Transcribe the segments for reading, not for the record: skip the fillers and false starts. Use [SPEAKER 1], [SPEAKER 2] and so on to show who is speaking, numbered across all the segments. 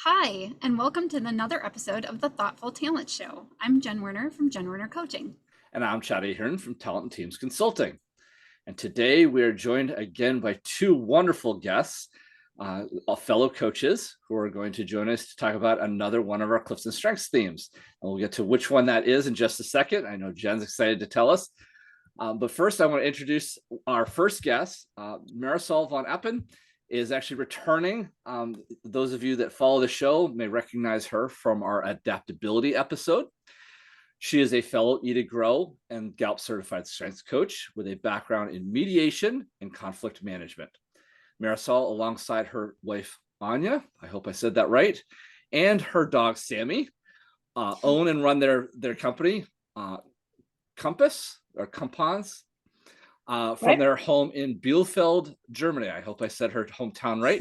[SPEAKER 1] Hi, and welcome to another episode of the Thoughtful Talent Show. I'm Jen Werner from Jen Werner Coaching.
[SPEAKER 2] And I'm Chad Ahern from Talent and Teams Consulting. And today we are joined again by two wonderful guests, fellow coaches who are going to join us to talk about another one of our CliftonStrengths themes. And we'll get to which one that is in just a second. I know Jen's excited to tell us. But first, I want to introduce our first guest. Marisol von Appen is actually returning. Those of you that follow the show may recognize her from our adaptability episode. She is a fellow Eat to Grow and Gallup Certified Strengths coach with a background in mediation and conflict management. Marisol, alongside her wife, Anya, I hope I said that right, and her dog, Sammy, own and run their company, Compass or Compans, from their home in Bielefeld, Germany. I hope I said her hometown right.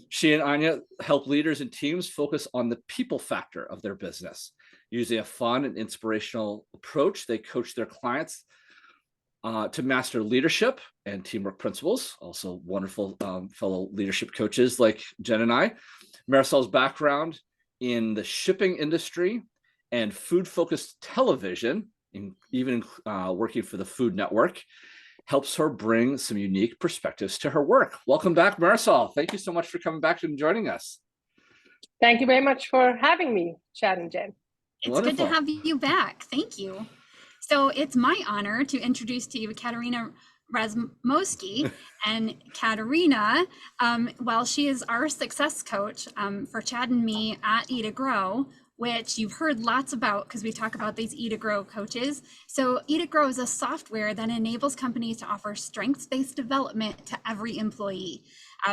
[SPEAKER 2] She and Anya help leaders and teams focus on the people factor of their business. Using a fun and inspirational approach, they coach their clients to master leadership and teamwork principles. Also wonderful fellow leadership coaches like Jen and I. Marisol's background in the shipping industry and food-focused television, even working for the Food Network, helps her bring some unique perspectives to her work. Welcome back, Marisol. Thank you so much for coming back and joining us.
[SPEAKER 3] Thank you very much for having me, Chad and Jen.
[SPEAKER 1] It's Wonderful. Good to have you back. Thank you. So it's my honor to introduce to you Katarina Razmovski. And Katarina, while she is our success coach for Chad and me at Eat to Grow, which you've heard lots about because we talk about these Eat to Grow coaches. So Eat to Grow is a software that enables companies to offer strengths-based development to every employee.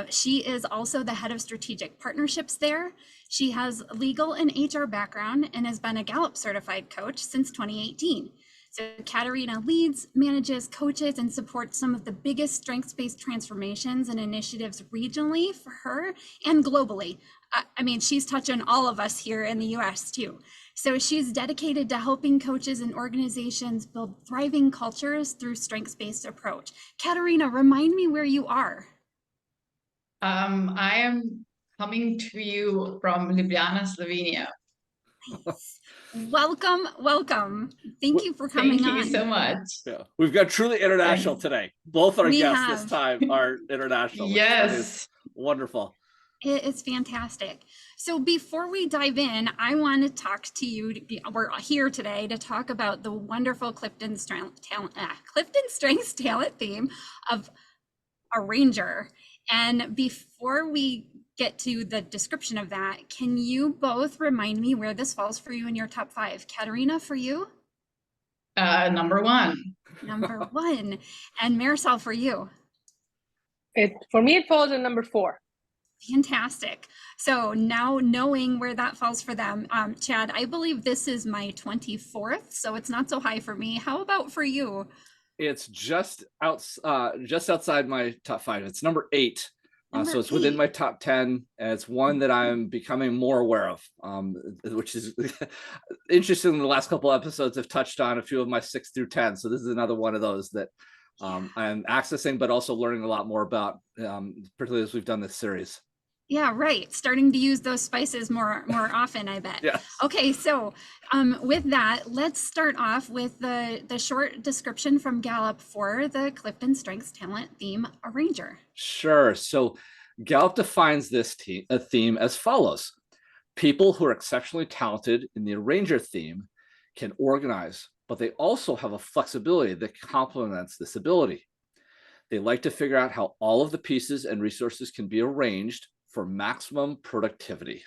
[SPEAKER 1] She is also the head of strategic partnerships there. She has legal and HR background and has been a Gallup certified coach since 2018. So Katarina leads, manages, coaches, and supports some of the biggest strengths-based transformations and initiatives regionally for her and globally. I mean, she's touching all of us here in the US too. So she's dedicated to helping coaches and organizations build thriving cultures through strengths-based approach. Katarina, remind me where you are.
[SPEAKER 4] I am coming to you from Ljubljana, Slovenia.
[SPEAKER 1] Nice. Welcome. Thank you for coming on.
[SPEAKER 4] Thank you so much.
[SPEAKER 2] Yeah, we've got truly international today. Both our guests this time are international.
[SPEAKER 4] Yes.
[SPEAKER 2] Wonderful.
[SPEAKER 1] It's fantastic. So before we dive in, I want to talk to you. We're here today to talk about the wonderful CliftonStrengths Talent theme of Arranger. And before we get to the description of that, can you both remind me where this falls for you in your top 5? Katarina, for you?
[SPEAKER 4] Number 1.
[SPEAKER 1] Number 1. And Marisol, for you?
[SPEAKER 3] For me, it falls in number 4.
[SPEAKER 1] Fantastic. So now knowing where that falls for them, Chad, I believe this is my 24th, so it's not so high for me. How about for you?
[SPEAKER 2] It's just outside my top 5. It's number 8. So it's within my top 10, and it's one that I'm becoming more aware of, which is interesting. In the last couple of episodes have touched on a few of my 6 through 10. So this is another one of those that I'm accessing, but also learning a lot more about, particularly as we've done this series.
[SPEAKER 1] Yeah, right. Starting to use those spices more often, I bet.
[SPEAKER 2] Yes.
[SPEAKER 1] Okay, so with that, let's start off with the short description from Gallup for the CliftonStrengths Talent theme, Arranger.
[SPEAKER 2] Sure. So Gallup defines this theme as follows. People who are exceptionally talented in the Arranger theme can organize, but they also have a flexibility that complements this ability. They like to figure out how all of the pieces and resources can be arranged for maximum productivity.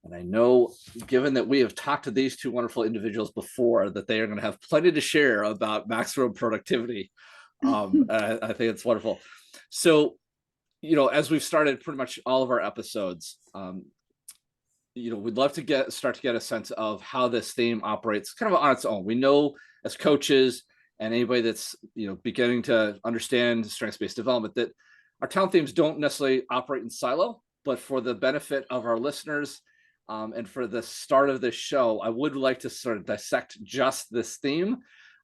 [SPEAKER 2] And I know, given that we have talked to these two wonderful individuals before, that they are going to have plenty to share about maximum productivity. I think it's wonderful. So, as we've started pretty much all of our episodes, we'd love to start to get a sense of how this theme operates kind of on its own. We know as coaches and anybody that's, beginning to understand strengths-based development that our talent themes don't necessarily operate in silo, but for the benefit of our listeners and for the start of this show, I would like to sort of dissect just this theme.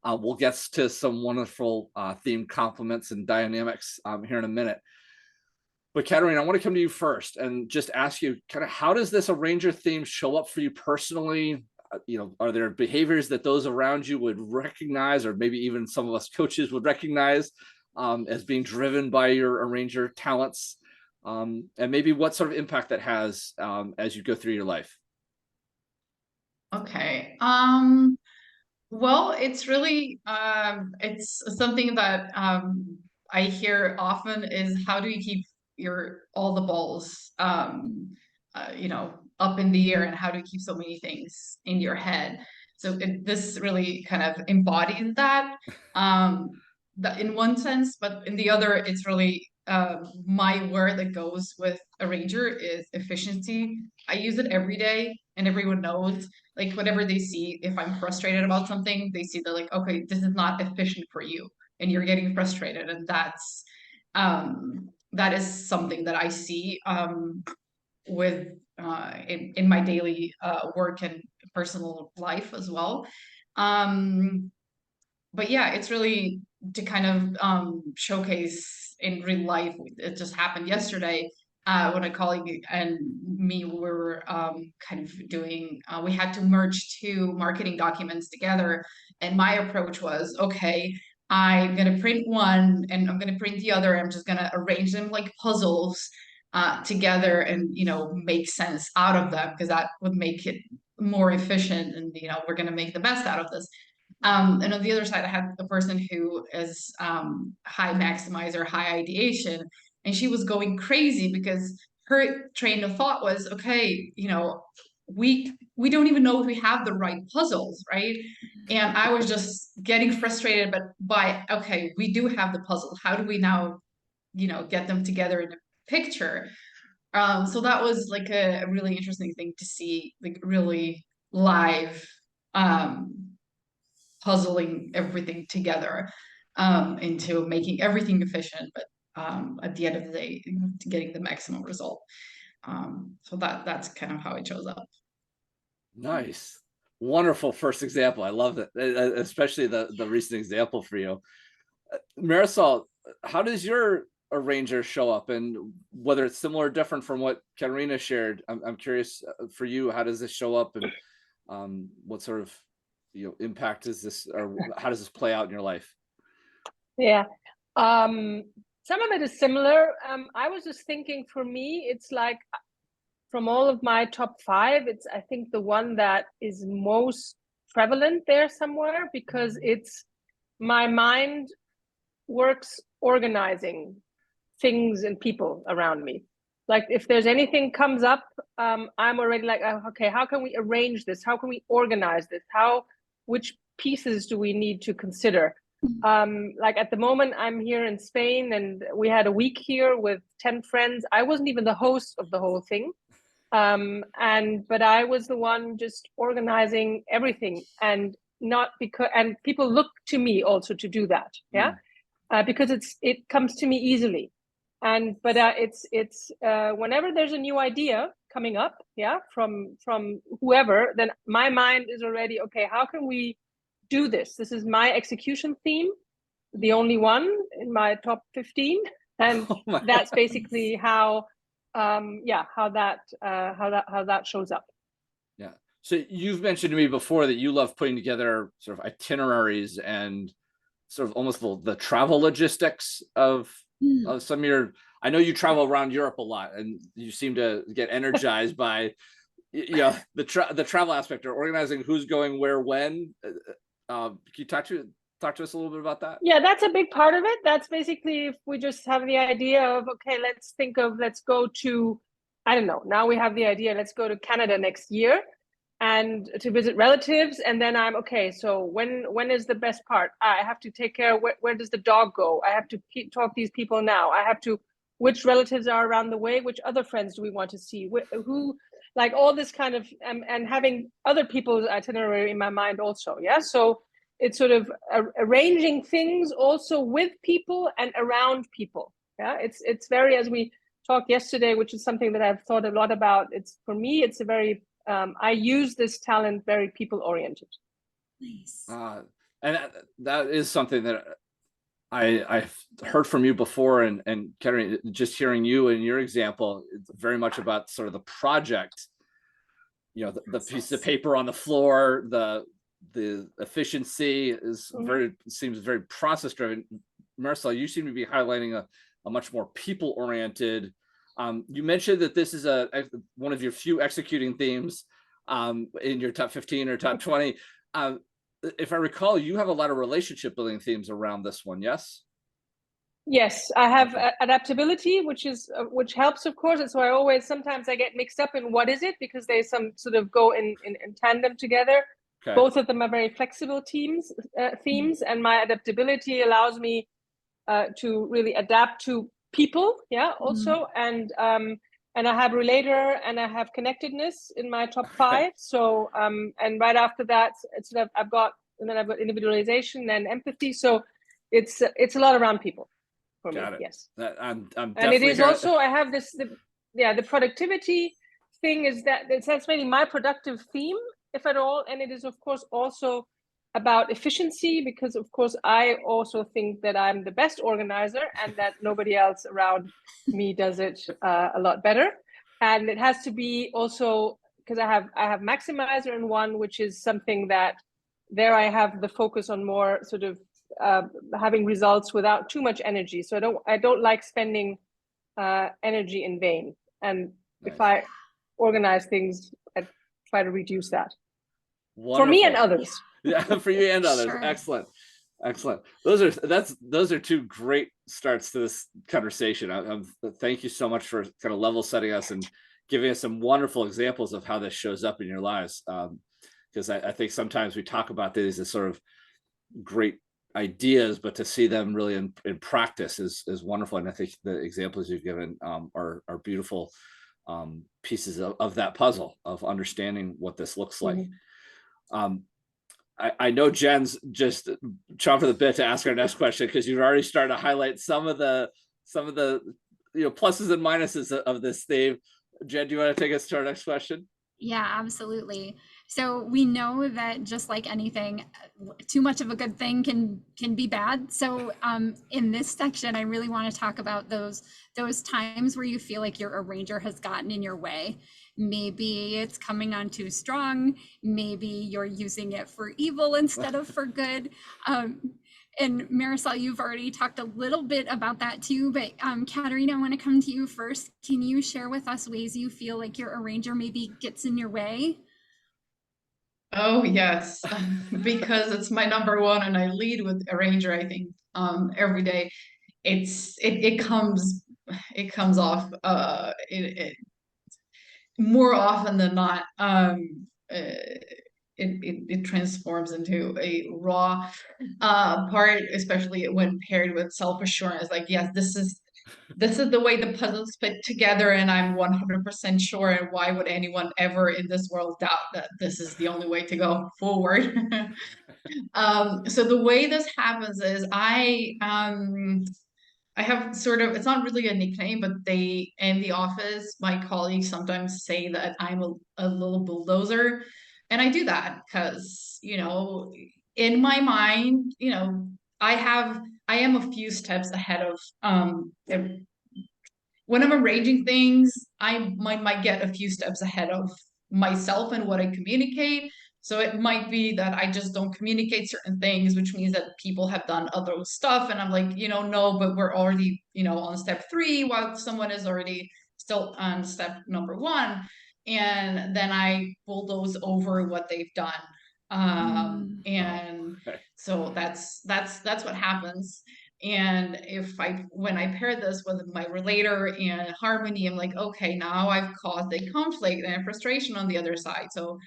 [SPEAKER 2] We'll get to some wonderful theme complements and dynamics here in a minute. But Katarina, I want to come to you first and just ask you kind of, how does this arranger theme show up for you personally? Are there behaviors that those around you would recognize, or maybe even some of us coaches would recognize as being driven by your arranger talents? And maybe what sort of impact that has as you go through your life?
[SPEAKER 4] Okay. Well, it's really it's something that I hear often is how do you keep your all the balls up in the air, and how do you keep so many things in your head? So this really kind of embodies that in one sense, but in the other, it's really my word that goes with arranger is efficiency. I use it every day, and everyone knows, like, whatever they see, if I'm frustrated about something, they see that, like, okay, this is not efficient for you and you're getting frustrated. And that is something that I see with in my daily work and personal life as well. But yeah, it's really to kind of showcase in real life. It just happened yesterday when a colleague and me were kind of doing, we had to merge two marketing documents together. And my approach was, okay, I'm going to print one and I'm going to print the other. I'm just going to arrange them like puzzles together and, make sense out of them, because that would make it more efficient. And, we're going to make the best out of this. And on the other side, I had a person who is high maximizer, high ideation, and she was going crazy because her train of thought was, okay, we don't even know if we have the right puzzles, right? And I was just getting frustrated, but by, okay, we do have the puzzle. How do we now, get them together in a picture? So that was like a really interesting thing to see, like really live. Puzzling everything together into making everything efficient, but at the end of the day, getting the maximum result. So that's kind of how it shows up.
[SPEAKER 2] Nice. Wonderful first example. I love it, especially the recent example for you. Marisol, how does your arranger show up, and whether it's similar or different from what Katarina shared? I'm curious for you, how does this show up, and what sort of impact is this, or how does this play out in your life?
[SPEAKER 3] Yeah. Some of it is similar. I was just thinking, for me, it's like from all of my top 5, it's, I think, the one that is most prevalent there somewhere, because it's my mind works organizing things and people around me. Like if there's anything comes up, I'm already like, okay, how can we arrange this? How can we organize this? Which pieces do we need to consider? Like at the moment, I'm here in Spain, and we had a week here with 10 friends. I wasn't even the host of the whole thing. But I was the one just organizing everything, and people look to me also to do that. Yeah. Because it comes to me easily. But it's whenever there's a new idea coming up, yeah, from whoever, then my mind is already, okay, how can we do this? This is my execution theme, the only one in my top 15, and that's basically how that shows up.
[SPEAKER 2] Yeah. So you've mentioned to me before that you love putting together sort of itineraries and sort of almost the travel logistics of some of your, I know you travel around Europe a lot, and you seem to get energized by the travel aspect, or organizing who's going where when. Can you talk to us a little bit about that?
[SPEAKER 3] Yeah, that's a big part of it. That's basically, if we just have the idea of, okay, let's go to, I don't know, now we have the idea, let's go to Canada next year and to visit relatives. And then I'm, okay, so when is the best part? I have to take care of where does the dog go? I have to talk these people now. I have to, which relatives are around the way? Which other friends do we want to see? Who, like all this kind of, and having other people's itinerary in my mind also. Yeah. So it's sort of arranging things also with people and around people. Yeah. It's very, as we talked yesterday, which is something that I've thought a lot about. It's, for me, it's a very, I use this talent very people oriented.
[SPEAKER 1] Nice.
[SPEAKER 2] And that is something that I've heard from you before, and Katarina, just hearing you and your example, it's very much about sort of the project, the piece of paper on the floor, the efficiency is seems very process driven. Marisol, you seem to be highlighting a much more people oriented. You mentioned that this is one of your few executing themes in your top 15 or top 20. If I recall, you have a lot of relationship building themes around this one, yes?
[SPEAKER 3] Yes, I have adaptability, which helps, of course. It's why sometimes I get mixed up in what is it, because they some sort of go in tandem together.
[SPEAKER 2] Okay.
[SPEAKER 3] Both of them are very flexible themes, and my adaptability allows me to really adapt to people, also, and I have relator and I have connectedness in my top 5. So and right after that, I've got individualization and empathy. So it's a lot around people for me. Yes,
[SPEAKER 2] I'm
[SPEAKER 3] and it is also I have the productivity thing is that's mainly my productive theme, if at all, and it is of course also about efficiency, because of course I also think that I'm the best organizer and that nobody else around me does it a lot better. And it has to be also because I have maximizer in one, which is something that there I have the focus on more sort of having results without too much energy. So I don't like spending energy in vain. And if I organize things, I try to reduce that.
[SPEAKER 2] Wonderful.
[SPEAKER 3] For me and others.
[SPEAKER 2] Yeah, for you and others.
[SPEAKER 1] Sure.
[SPEAKER 2] Excellent. Those are two great starts to this conversation. Thank you so much for kind of level setting us and giving us some wonderful examples of how this shows up in your lives. Because I think sometimes we talk about these as sort of great ideas, but to see them really in practice is wonderful. And I think the examples you've given are beautiful pieces of that puzzle of understanding what this looks like. I know Jen's just chomping the bit to ask our next question, because you've already started to highlight some of the pluses and minuses of this theme. Jen, do you want to take us to our next question?
[SPEAKER 1] Yeah, absolutely. So we know that just like anything, too much of a good thing can be bad. So in this section, I really want to talk about those times where you feel like your arranger has gotten in your way. Maybe it's coming on too strong. Maybe you're using it for evil instead of for good. And Marisol, you've already talked a little bit about that too, but Katarina, I want to come to you first. Can you share with us ways you feel like your arranger maybe gets in your way?
[SPEAKER 4] Oh yes, because it's my number one, and I lead with arranger. I think every day. It comes off more often than not. It transforms into a raw part, especially when paired with self-assurance. Like, yes, this is the way the puzzles fit together, and I'm 100% sure. And why would anyone ever in this world doubt that this is the only way to go forward? So the way this happens is I have sort of, it's not really a nickname, but they, in the office, my colleagues sometimes say that I'm a little bulldozer. And I do that because, in my mind, I am a few steps ahead of, when I'm arranging things, I might get a few steps ahead of myself and what I communicate. So it might be that I just don't communicate certain things, which means that people have done other stuff. And I'm like, no, but we're already, on step 3, while someone is already still on step number 1. And then I bulldoze over what they've done. And so that's what happens. And when I pair this with my relator and harmony, I'm like, okay, now I've caused a conflict and a frustration on the other side. So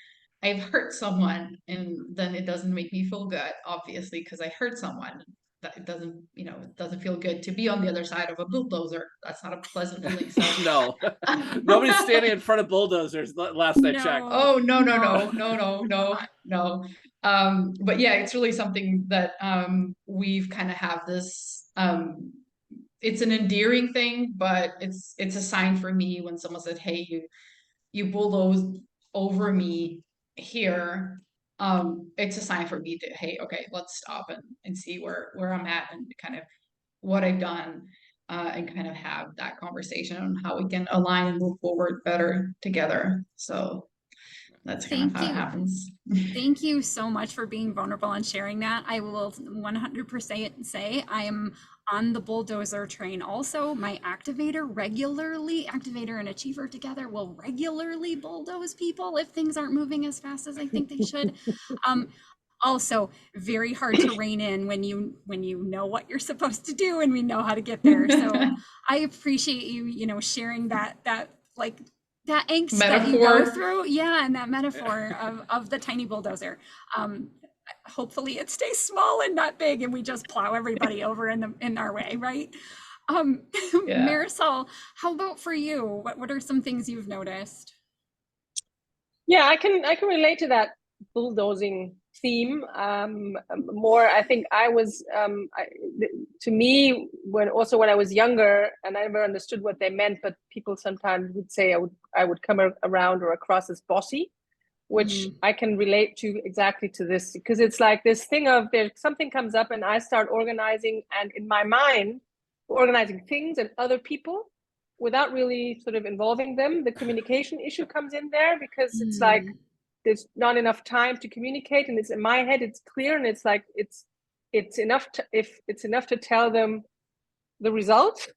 [SPEAKER 4] I've hurt someone, and then it doesn't make me feel good, obviously, because I hurt someone. That it doesn't feel good to be on the other side of a bulldozer. That's not a pleasant feeling. So
[SPEAKER 2] No, nobody's standing in front of bulldozers. Last I checked.
[SPEAKER 4] Oh no. But yeah, it's really something that we've kind of have this. It's an endearing thing, but it's a sign for me when someone said, "Hey, you bulldozed over me here." it's a sign for me to, hey, okay, let's stop and see where I'm at and kind of what I've done, and kind of have that conversation on how we can align and move forward better together. So that's kind of
[SPEAKER 1] Thank
[SPEAKER 4] how it
[SPEAKER 1] you.
[SPEAKER 4] happens.
[SPEAKER 1] Thank you so much for being vulnerable and sharing that. I will 100% say I am on the bulldozer train. Also, my activator and achiever together will regularly bulldoze people if things aren't moving as fast as I think they should. Also, very hard to rein in when you know what you're supposed to do and we know how to get there. So I appreciate you sharing that like that angst that you go
[SPEAKER 4] Metaphor.
[SPEAKER 1] through. Yeah, and that metaphor of the tiny bulldozer. Hopefully it stays small and not big and we just plow everybody over in our way, right?
[SPEAKER 4] Yeah.
[SPEAKER 1] Marisol, how about for you? What are some things you've noticed?
[SPEAKER 3] Yeah, I can relate to that bulldozing theme more. I think I was to me when I was younger, and I never understood what they meant, but people sometimes would say I would come around or across as bossy, which I can relate to exactly to this, because it's like this thing of there something comes up and I start organizing, and in my mind organizing things and other people without really sort of involving them. The communication issue comes in there, because it's like there's not enough time to communicate, and it's in my head, it's clear, and it's like it's enough to, if it's enough to tell them the result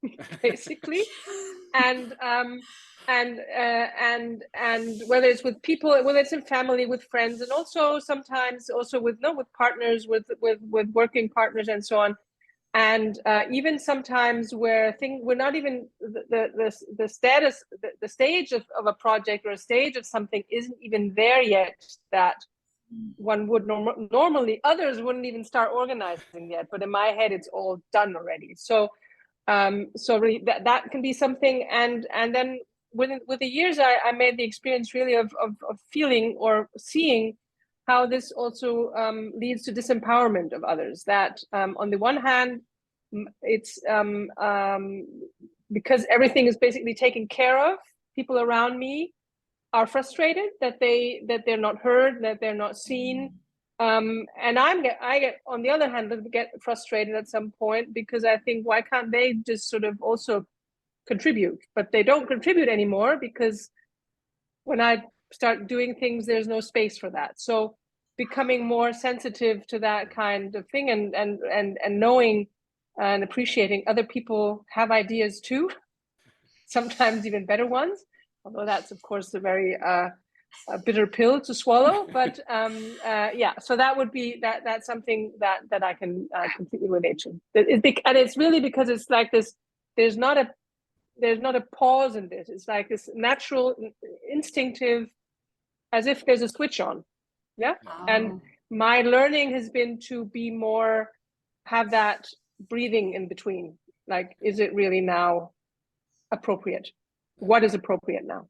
[SPEAKER 3] basically. And whether it's with people, whether it's in family, with friends, and also sometimes also with partners, with working partners and so on. And even sometimes where we're not even the status, the stage of a project or a stage of something isn't even there yet, that one would normally, others wouldn't even start organizing yet, but in my head it's all done already. So really that can be something. And then with the years, I made the experience really of feeling or seeing how this also leads to disempowerment of others. That on the one hand, it's because everything is basically taken care of, people around me are frustrated that they're not heard, that they're not seen. And I get on the other hand get frustrated at some point, because I think, why can't they just sort of also contribute? But they don't contribute anymore, because when I start doing things, there's no space for that. So becoming more sensitive to that kind of thing, and knowing and appreciating other people have ideas too, sometimes even better ones, although that's of course a very a bitter pill to swallow. But yeah, so that would be that's something that I can completely relate to. And it's really because it's like this, there's not a pause in this. It's like this natural, instinctive, as if there's a switch on. Yeah.
[SPEAKER 1] Oh.
[SPEAKER 3] And my learning has been to be more, have that breathing in between. Like, is it really now appropriate? What is appropriate now?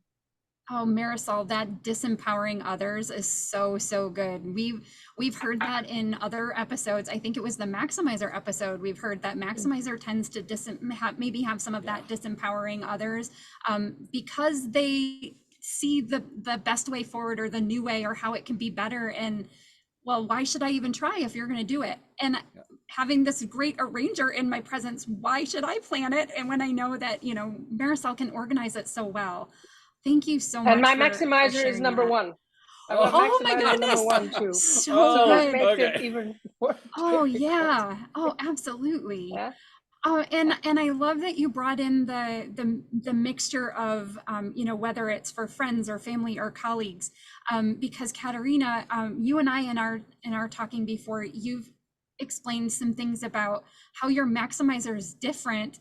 [SPEAKER 1] Oh, Marisol, that disempowering others is so good. We've heard that in other episodes. I think it was the maximizer episode. We've heard that maximizer tends to maybe have some of that disempowering others because they see the best way forward, or the new way, or how it can be better. And well, why should I even try if you're going to do it? And having this great arranger in my presence, why should I plan it? And when I know that, Marisol can organize it so well. Thank you so much.
[SPEAKER 3] And my maximizer is number one.
[SPEAKER 1] Oh my goodness.
[SPEAKER 3] Number one too.
[SPEAKER 1] So
[SPEAKER 3] that
[SPEAKER 1] good.
[SPEAKER 3] makes it even more
[SPEAKER 1] Oh
[SPEAKER 3] difficult.
[SPEAKER 1] yeah. Oh, absolutely.
[SPEAKER 3] Yeah.
[SPEAKER 1] Oh, and I love that you brought in the mixture of whether it's for friends or family or colleagues, because Katarina, you and I in our talking before, you've explained some things about how your maximizer is different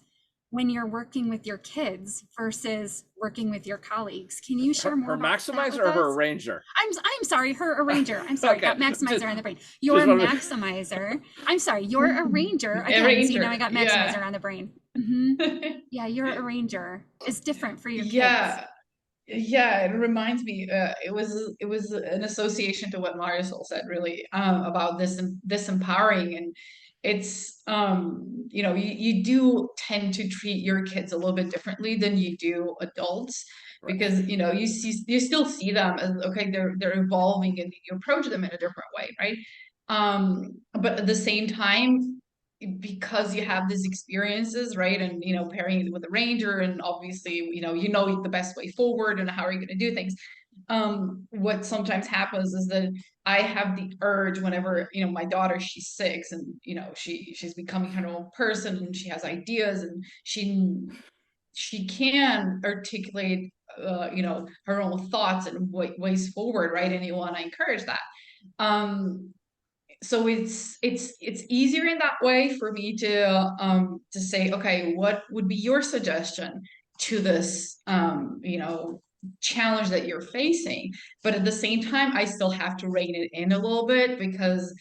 [SPEAKER 1] when you're working with your kids versus working with your colleagues. Can you share more about
[SPEAKER 2] maximizer
[SPEAKER 1] that
[SPEAKER 2] or
[SPEAKER 1] with
[SPEAKER 2] her
[SPEAKER 1] us?
[SPEAKER 2] arranger?
[SPEAKER 1] I'm sorry, her arranger. I'm sorry,
[SPEAKER 2] Okay.
[SPEAKER 1] got maximizer on the brain. Your maximizer. I'm sorry, your arranger. Again, see, now I got maximizer on the brain. Yeah, your arranger is different for your kids.
[SPEAKER 4] Yeah, it reminds me. It was an association to what Marisol said, really, about this empowering, it's you know, you do tend to treat your kids a little bit differently than you do adults,
[SPEAKER 2] Right.
[SPEAKER 4] because you know, you still see them as, okay, they're evolving, and you approach them in a different way, right? But at the same time, because you have these experiences, right, and you know, pairing it with a ranger, and obviously, you know the best way forward and how are you going to do things. What sometimes happens is that I have the urge whenever, you know, my daughter, she's 6, and you know, she's becoming her own person, and she has ideas, and she can articulate you know, her own thoughts and ways forward, right? And you want to encourage that. um so it's easier in that way for me to say, okay, what would be your suggestion to this you know, challenge that you're facing? But at the same time, I still have to rein it in a little bit, because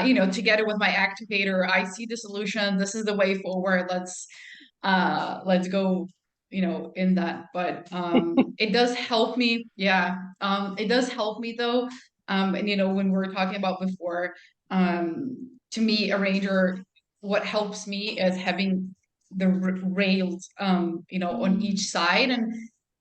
[SPEAKER 4] you know, together with my activator, I see the solution, this is the way forward, let's go, you know, in that. But it does help me, yeah. It does help me though. And you know, when we were talking about before, to me, a ranger, what helps me is having the rails, you know, on each side. And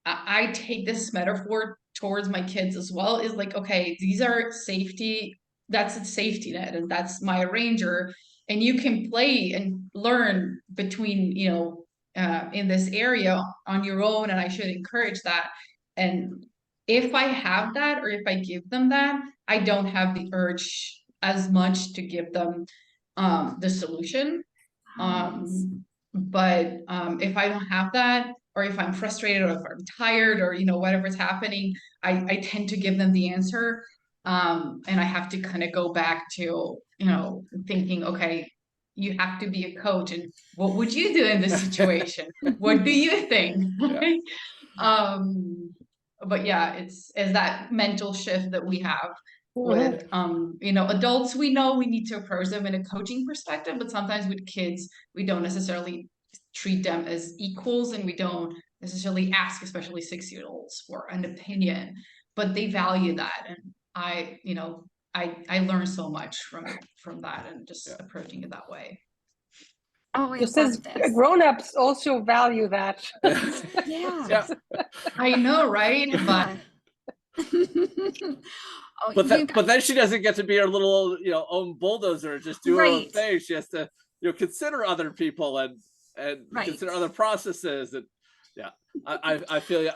[SPEAKER 4] I take this metaphor towards my kids as well, is like, okay, these are safety, that's a safety net, and that's my ranger. And you can play and learn between, you know, in this area on your own, and I should encourage that. And if I have that, or if I give them that, I don't have the urge as much to give them the solution. But if I don't have that, or if I'm frustrated, or if I'm tired, or you know, whatever's happening, I tend to give them the answer. And I have to kind of go back to, you know, thinking, okay, you have to be a coach, and what would you do in this situation? What do you think?
[SPEAKER 2] Yeah.
[SPEAKER 4] But yeah, it's that mental shift that we have
[SPEAKER 3] Mhm.
[SPEAKER 4] with you know, adults. We know we need to approach them in a coaching perspective, but sometimes with kids, we don't necessarily treat them as equals, and we don't necessarily ask, especially 6-year-olds, for an opinion, but they value that. And I, you know, I learn so much from that, and just
[SPEAKER 2] Yeah.
[SPEAKER 4] approaching it that way.
[SPEAKER 1] Oh, I
[SPEAKER 3] Just
[SPEAKER 1] love
[SPEAKER 3] as
[SPEAKER 1] this.
[SPEAKER 3] grown-ups also value that.
[SPEAKER 1] Yeah.
[SPEAKER 2] Yeah.
[SPEAKER 4] I know, right? But
[SPEAKER 1] Oh,
[SPEAKER 2] But
[SPEAKER 1] you
[SPEAKER 2] but then she doesn't get to be her little, you know, own bulldozer, just do her own
[SPEAKER 1] right,
[SPEAKER 2] thing. She has to, you know, consider other people and
[SPEAKER 1] right.
[SPEAKER 2] consider other processes. And yeah, I feel you.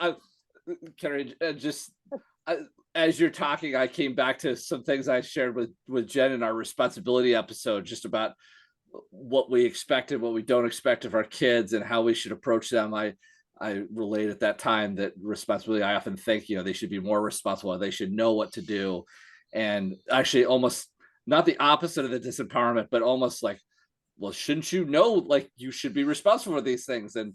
[SPEAKER 2] Carrie, just I, as you're talking, I came back to some things I shared with Jen in our responsibility episode, just about what we expected, what we don't expect of our kids, and how we should approach them. I relate at that time that responsibility, I often think, you know, they should be more responsible, they should know what to do. And actually, almost not the opposite of the disempowerment, but almost like, well, shouldn't you know, like, you should be responsible for these things? And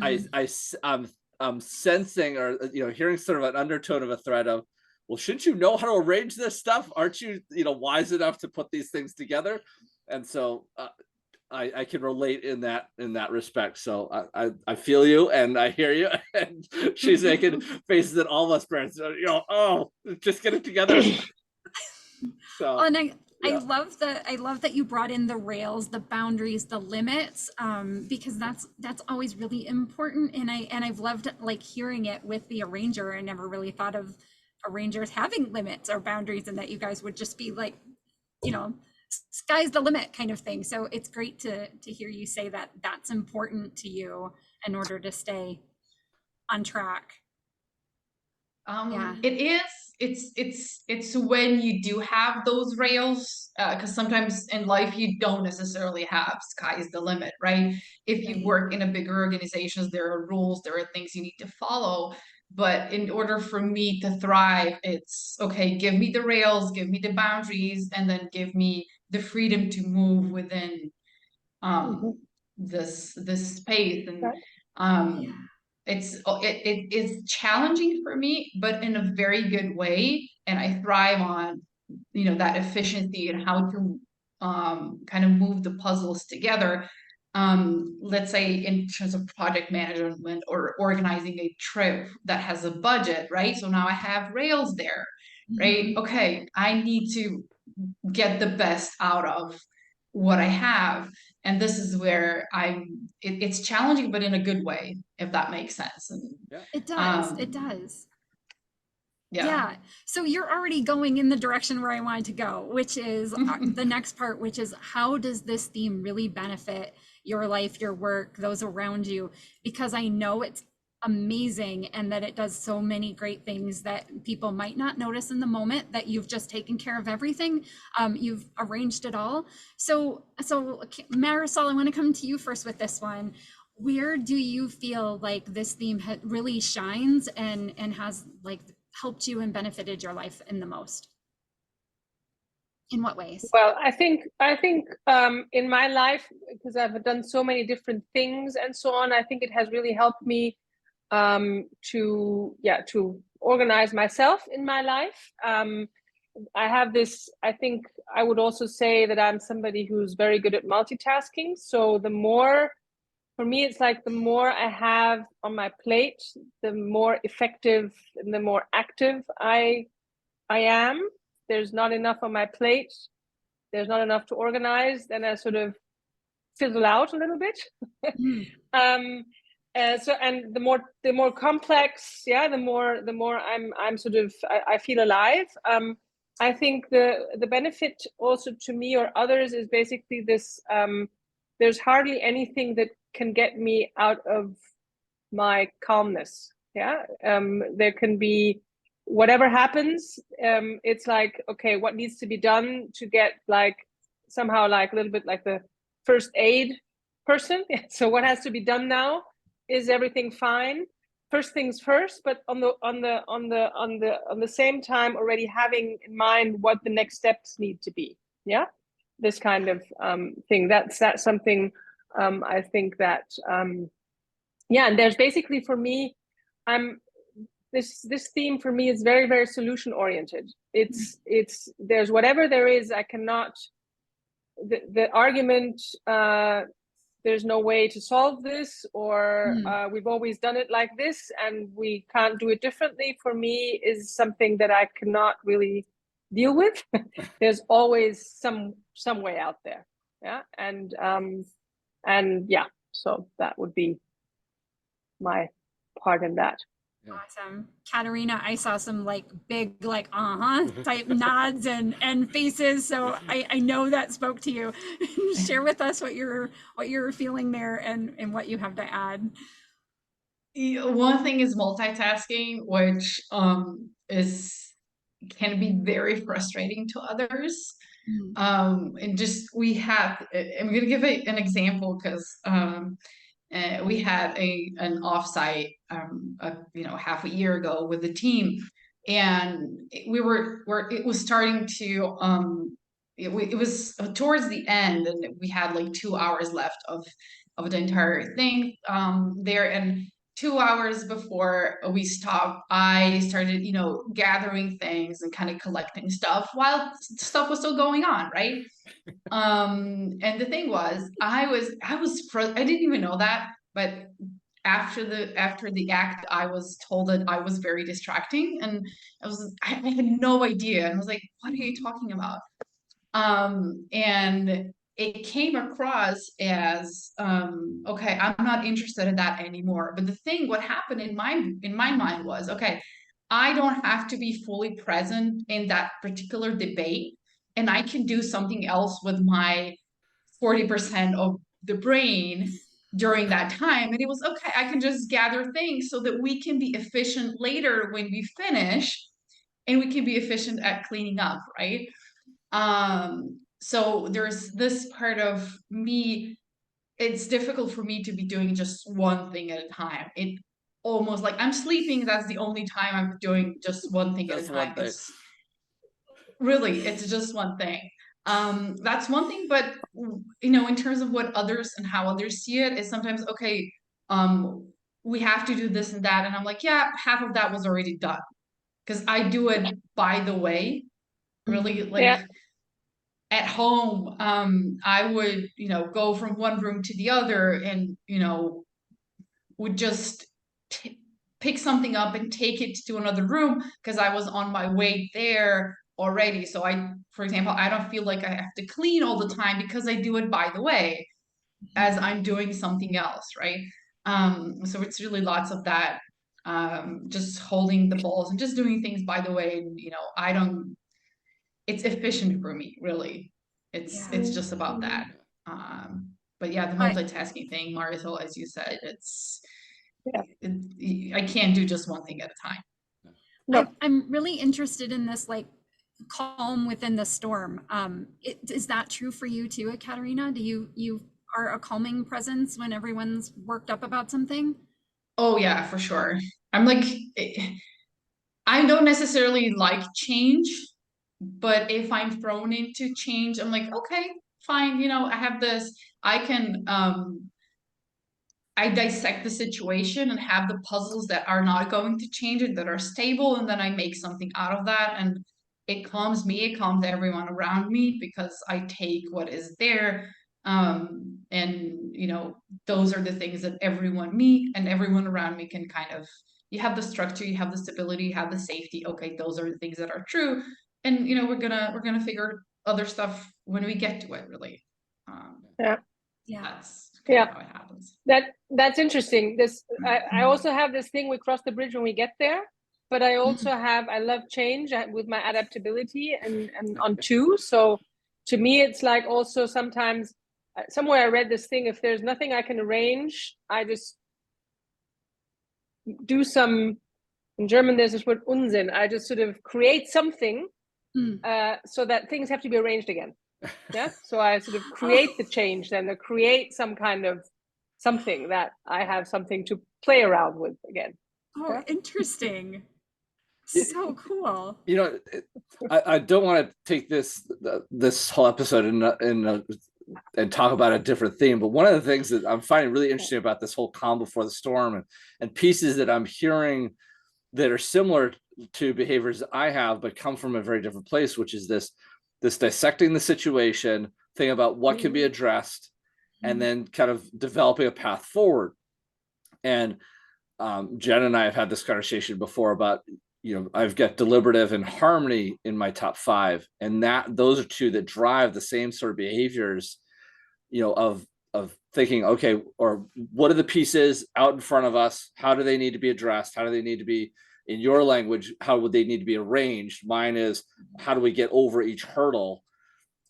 [SPEAKER 2] I'm sensing, or you know, hearing sort of an undertone of a threat of, well, shouldn't you know how to arrange this stuff? Aren't you, you know, wise enough to put these things together? And so I can relate in that respect. So I feel you and I hear you. And she's making faces at all of us parents. You know, oh, just get it together. So
[SPEAKER 1] And I
[SPEAKER 2] yeah.
[SPEAKER 1] love that you brought in the rails, the boundaries, the limits, because that's always really important. And I've loved like hearing it with the arranger. I never really thought of arrangers having limits or boundaries, and that you guys would just be like, you know, sky's the limit kind of thing. So it's great to hear you say that that's important to you in order to stay on track. Yeah.
[SPEAKER 4] It is. It's when you do have those rails, because sometimes in life you don't necessarily have sky is the limit, right? If you
[SPEAKER 1] Right.
[SPEAKER 4] work in a bigger organizations, there are rules, there are things you need to follow. But in order for me to thrive, it's okay, give me the rails, give me the boundaries, and then give me the freedom to move within
[SPEAKER 3] Mhm.
[SPEAKER 4] this space. And
[SPEAKER 3] Right.
[SPEAKER 1] Yeah.
[SPEAKER 4] it is challenging for me, but in a very good way. And I thrive on, you know, that efficiency and how to kind of move the puzzles together. Let's say in terms of project management or organizing a trip that has a budget, right? So now I have rails there, right?
[SPEAKER 1] Mhm.
[SPEAKER 4] Okay, I need to get the best out of what I have. And this is where it's challenging, but in a good way, if that makes sense. And
[SPEAKER 2] Yeah.
[SPEAKER 1] It does. It does.
[SPEAKER 4] yeah.
[SPEAKER 1] Yeah. So you're already going in the direction where I wanted to go, which is the next part, which is how does this theme really benefit your life, your work, those around you? Because I know it's amazing and that it does so many great things that people might not notice in the moment, that you've just taken care of everything. You've arranged it all. So Marisol, I want to come to you first with this one. Where do you feel like this theme really shines and has like helped you and benefited your life in the most? In what ways?
[SPEAKER 3] Well, I think in my life, because I've done so many different things and so on, I think it has really helped me to organize myself in my life. I have this, I think I would also say that I'm somebody who's very good at multitasking. So the more, for me, it's like the more I have on my plate, the more effective and the more active I am. There's not enough on my plate. There's not enough to organize. Then I sort of fizzle out a little bit. So, and the more complex, the more I'm sort of I feel alive. I think the benefit also to me or others is basically this. There's hardly anything that can get me out of my calmness. There can be whatever happens. It's like, okay, what needs to be done to get like somehow like a little bit like the first aid person. So what has to be done now? Is everything fine? First things first, but on the same time already having in mind what the next steps need to be. Yeah, this kind of thing. That's something I think that and there's basically for me, this theme for me is very, very solution oriented. It's there's whatever there is, I cannot the argument there's no way to solve this, or we've always done it like this and we can't do it differently, for me is something that I cannot really deal with. There's always some way out there. So that would be my part in that.
[SPEAKER 2] Yeah.
[SPEAKER 1] Awesome. Katarina, I saw some like big like type nods and faces, so I know that spoke to you. Share with us what you're feeling there and what you have to add.
[SPEAKER 4] One thing is multitasking, which can be very frustrating to others. And just I'm going to give an example because we had an offsite half a year ago with the team, and it was starting to it was towards the end, and we had like 2 hours left of the entire thing there. And 2 hours before we stopped, I started gathering things and kind of collecting stuff while stuff was still going on, right? And the thing was, I didn't even know that, but after the act, I was told that I was very distracting, and I had no idea. And I was like, what are you talking about? And it came across as, okay, I'm not interested in that anymore. But what happened in my mind was, okay, I don't have to be fully present in that particular debate, and I can do something else with my 40% of the brain during that time. And it was okay, I can just gather things so that we can be efficient later when we finish, and we can be efficient at cleaning up, right? So there's this part of me, it's difficult for me to be doing just one thing at a time. It almost like I'm sleeping, that's the only time I'm doing just one thing at a time. It's just one thing. That's one thing, but in terms of what others and how others see it, is sometimes okay, we have to do this and that, and I'm like, yeah, half of that was already done, because I do it by the way, really, like at home. I would go from one room to the other, and would just pick something up and take it to another room because I was on my way there already. So for example, I don't feel like I have to clean all the time because I do it by the way, as I'm doing something else, right? So it's really lots of that, just holding the balls and just doing things by the way. And, it's efficient for me, really. It's just about that. But yeah, the multitasking thing, Marisol, as you said, I can't do just one thing at a time.
[SPEAKER 3] No.
[SPEAKER 1] I'm really interested in this like calm within the storm. Is that true for you too, Katarina? Do you are a calming presence when everyone's worked up about something?
[SPEAKER 4] Oh yeah, for sure. I'm like, I don't necessarily like change, but if I'm thrown into change, I'm like, okay, fine. I have this. I can I dissect the situation and have the puzzles that are not going to change it, that are stable, and then I make something out of that. And it calms me, it calms everyone around me because I take what is there. And those are the things that me and everyone around me can kind of, you have the structure, you have the stability, you have the safety. Okay, those are the things that are true. And we're gonna figure other stuff when we get to it, really.
[SPEAKER 3] Yeah.
[SPEAKER 4] That's kind of how it happens.
[SPEAKER 3] That's interesting. I also have this thing, we cross the bridge when we get there, but I also I love change with my adaptability and on two. So to me, it's like also sometimes somewhere I read this thing, if there's nothing I can arrange, I just do some, in German there's this word Unsinn. I just sort of create something so that things have to be arranged again. Yeah. So I sort of create the change, then I create some kind of something that I have something to play around with again.
[SPEAKER 1] Oh, interesting. So cool.
[SPEAKER 2] I don't want to take this whole episode and talk about a different theme, but one of the things that I'm finding really interesting about this whole calm before the storm and pieces that I'm hearing that are similar to behaviors I have, but come from a very different place, which is this dissecting the situation, thinking about what can be addressed, and then kind of developing a path forward. And Jen and I have had this conversation before about, I've got deliberative and harmony in my top 5, and those are two that drive the same sort of behaviors, of thinking, okay, or what are the pieces out in front of us? How do they need to be addressed? How do they need to be, in your language, how would they need to be arranged? Mine is, how do we get over each hurdle?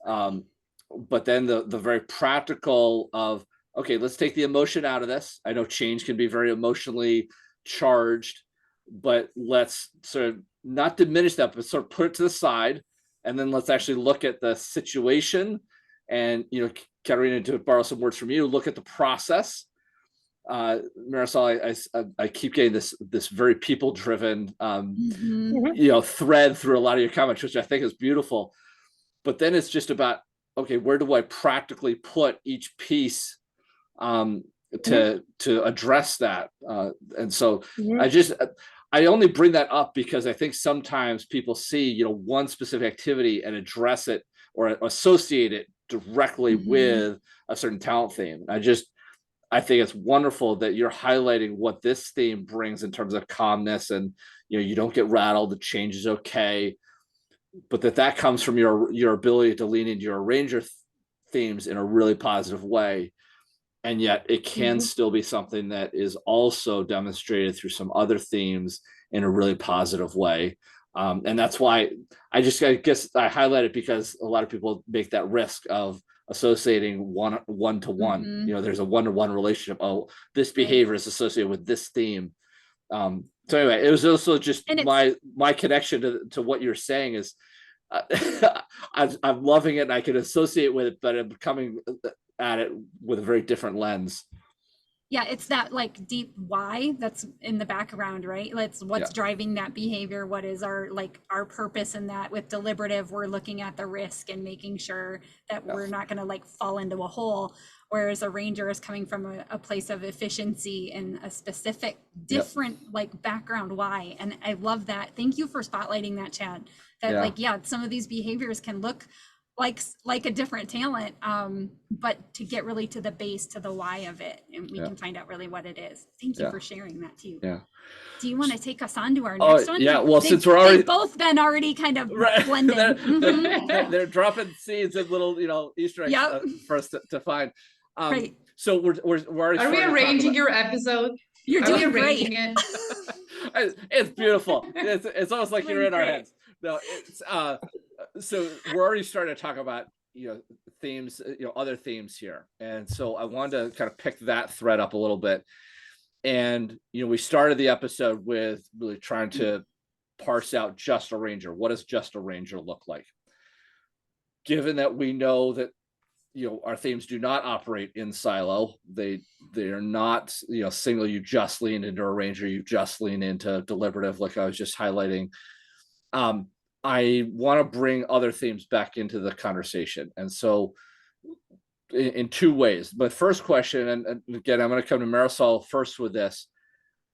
[SPEAKER 2] But then the very practical of, okay, let's take the emotion out of this. I know change can be very emotionally charged, but let's sort of not diminish that, but sort of put it to the side. And then let's actually look at the situation. And, Katarina, to borrow some words from you, look at the process. Marisol, I keep getting this very people-driven, thread through a lot of your comments, which I think is beautiful. But then it's just about, okay, where do I practically put each piece to address that? And so I only bring that up because I think sometimes people see, one specific activity and address it or associate it directly with a certain talent theme. I think it's wonderful that you're highlighting what this theme brings in terms of calmness, and you don't get rattled. The change is okay, but that comes from your ability to lean into your arranger themes in a really positive way, and yet it can still be something that is also demonstrated through some other themes in a really positive way. And that's why I guess I highlight it, because a lot of people make that risk of associating one to one. There's a one-to-one relationship. Oh, this behavior is associated with this theme. So anyway, it was also just my connection to what you're saying is I'm loving it, and I can associate with it, but I'm coming at it with a very different lens.
[SPEAKER 1] Yeah, it's that like deep why that's in the background, right? What's driving that behavior? What is our purpose in that? With deliberative, we're looking at the risk and making sure that we're not going to like fall into a hole. Whereas a ranger is coming from a place of efficiency and a specific different like background why. And I love that. Thank you for spotlighting that, Chad. That some of these behaviors can look like a different talent, but to get really to the base, to the why of it, and we can find out really what it is. Thank you for sharing that too.
[SPEAKER 2] Yeah.
[SPEAKER 1] Do you want to take us on to our next one?
[SPEAKER 2] Yeah. Well, since we're already
[SPEAKER 1] they've both been already kind of blended.
[SPEAKER 2] they're dropping seeds and little, Easter eggs for us to find.
[SPEAKER 1] Right.
[SPEAKER 2] So we're already.
[SPEAKER 4] Are we arranging your episode?
[SPEAKER 1] You're doing great.
[SPEAKER 2] It's beautiful. It's almost like you're in our heads. No, it's so we're already starting to talk about themes, other themes here, and so I wanted to kind of pick that thread up a little bit. And we started the episode with really trying to parse out just a ranger. What does just a ranger look like? Given that we know that our themes do not operate in silo, they are not single. You just lean into a ranger, you just lean into deliberative, like I was just highlighting. I want to bring other themes back into the conversation, and so in two ways. But first question, and again, I'm going to come to Marisol first with this.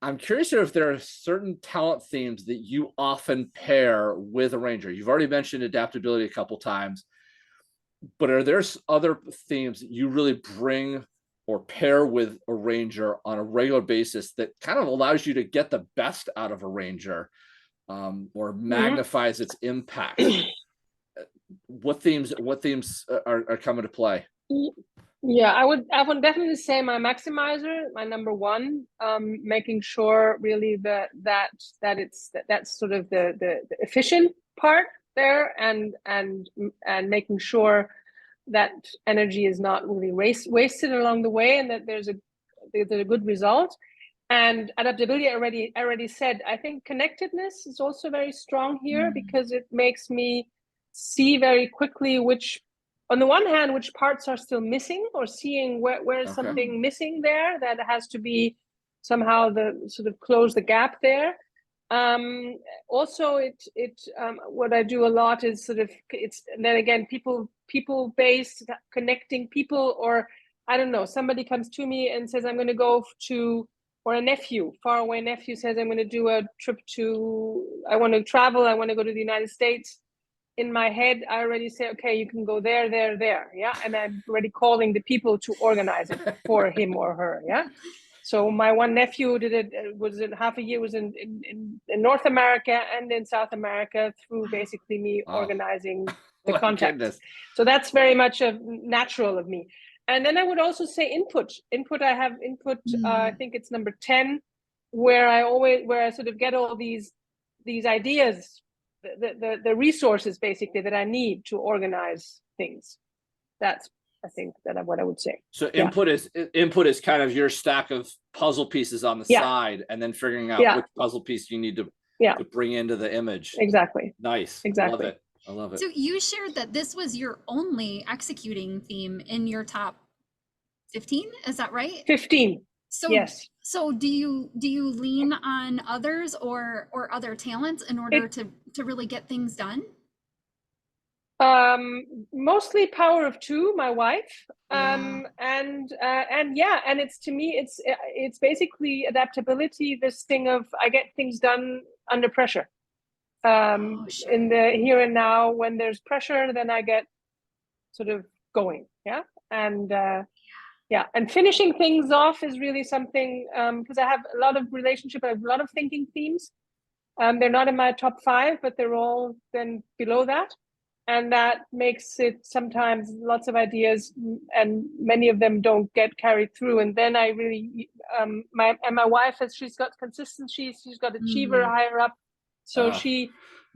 [SPEAKER 2] I'm curious if there are certain talent themes that you often pair with a ranger. You've already mentioned adaptability a couple times, but are there other themes that you really bring or pair with a ranger on a regular basis that kind of allows you to get the best out of a ranger, or magnifies its impact? What themes are coming to play?
[SPEAKER 3] Yeah, I would definitely say my maximizer, my number one, making sure really that's sort of the efficient part there, and making sure that energy is not really wasted along the way, and that there's a good result. And adaptability, I already said. I think connectedness is also very strong here, because it makes me see very quickly on the one hand, which parts are still missing, or seeing where's something missing there that has to be somehow sort of close the gap there. Also, what I do a lot is sort of, and then again, people based, connecting people, or I don't know, somebody comes to me and says, I'm going to go to, or a faraway nephew says, I'm going to do a trip I want to travel, I want to go to the United States. In my head, I already say, okay, you can go there, yeah, and I'm already calling the people to organize it for him or her, yeah. So my one nephew did it, was in half a year, was in North America and in South America, through basically me organizing the contacts. So that's very much a natural of me. And then I would also say input. I have input. I think it's number 10, where I sort of get all these ideas, the resources basically that I need to organize things. That's, I think, what I would say.
[SPEAKER 2] So input is kind of your stack of puzzle pieces on the side, and then figuring out which puzzle piece you need to bring into the image.
[SPEAKER 3] Exactly.
[SPEAKER 2] Nice.
[SPEAKER 3] Exactly.
[SPEAKER 2] I love it.
[SPEAKER 1] So you shared that this was your only executing theme in your top 15. Is that right?
[SPEAKER 3] 15.
[SPEAKER 1] So
[SPEAKER 3] yes.
[SPEAKER 1] So do you lean on others or other talents in order to really get things done?
[SPEAKER 3] Mostly power of two, my wife. And it's, to me, it's basically adaptability, this thing of, I get things done under pressure. In the here and now, when there's pressure, then I get sort of going. And finishing things off is really something, because I have a lot of I have a lot of thinking themes. They're not in my top 5, but they're all then below that. And that makes it sometimes lots of ideas, and many of them don't get carried through. And then I really, my wife, she's got consistency, she's got achiever higher up. So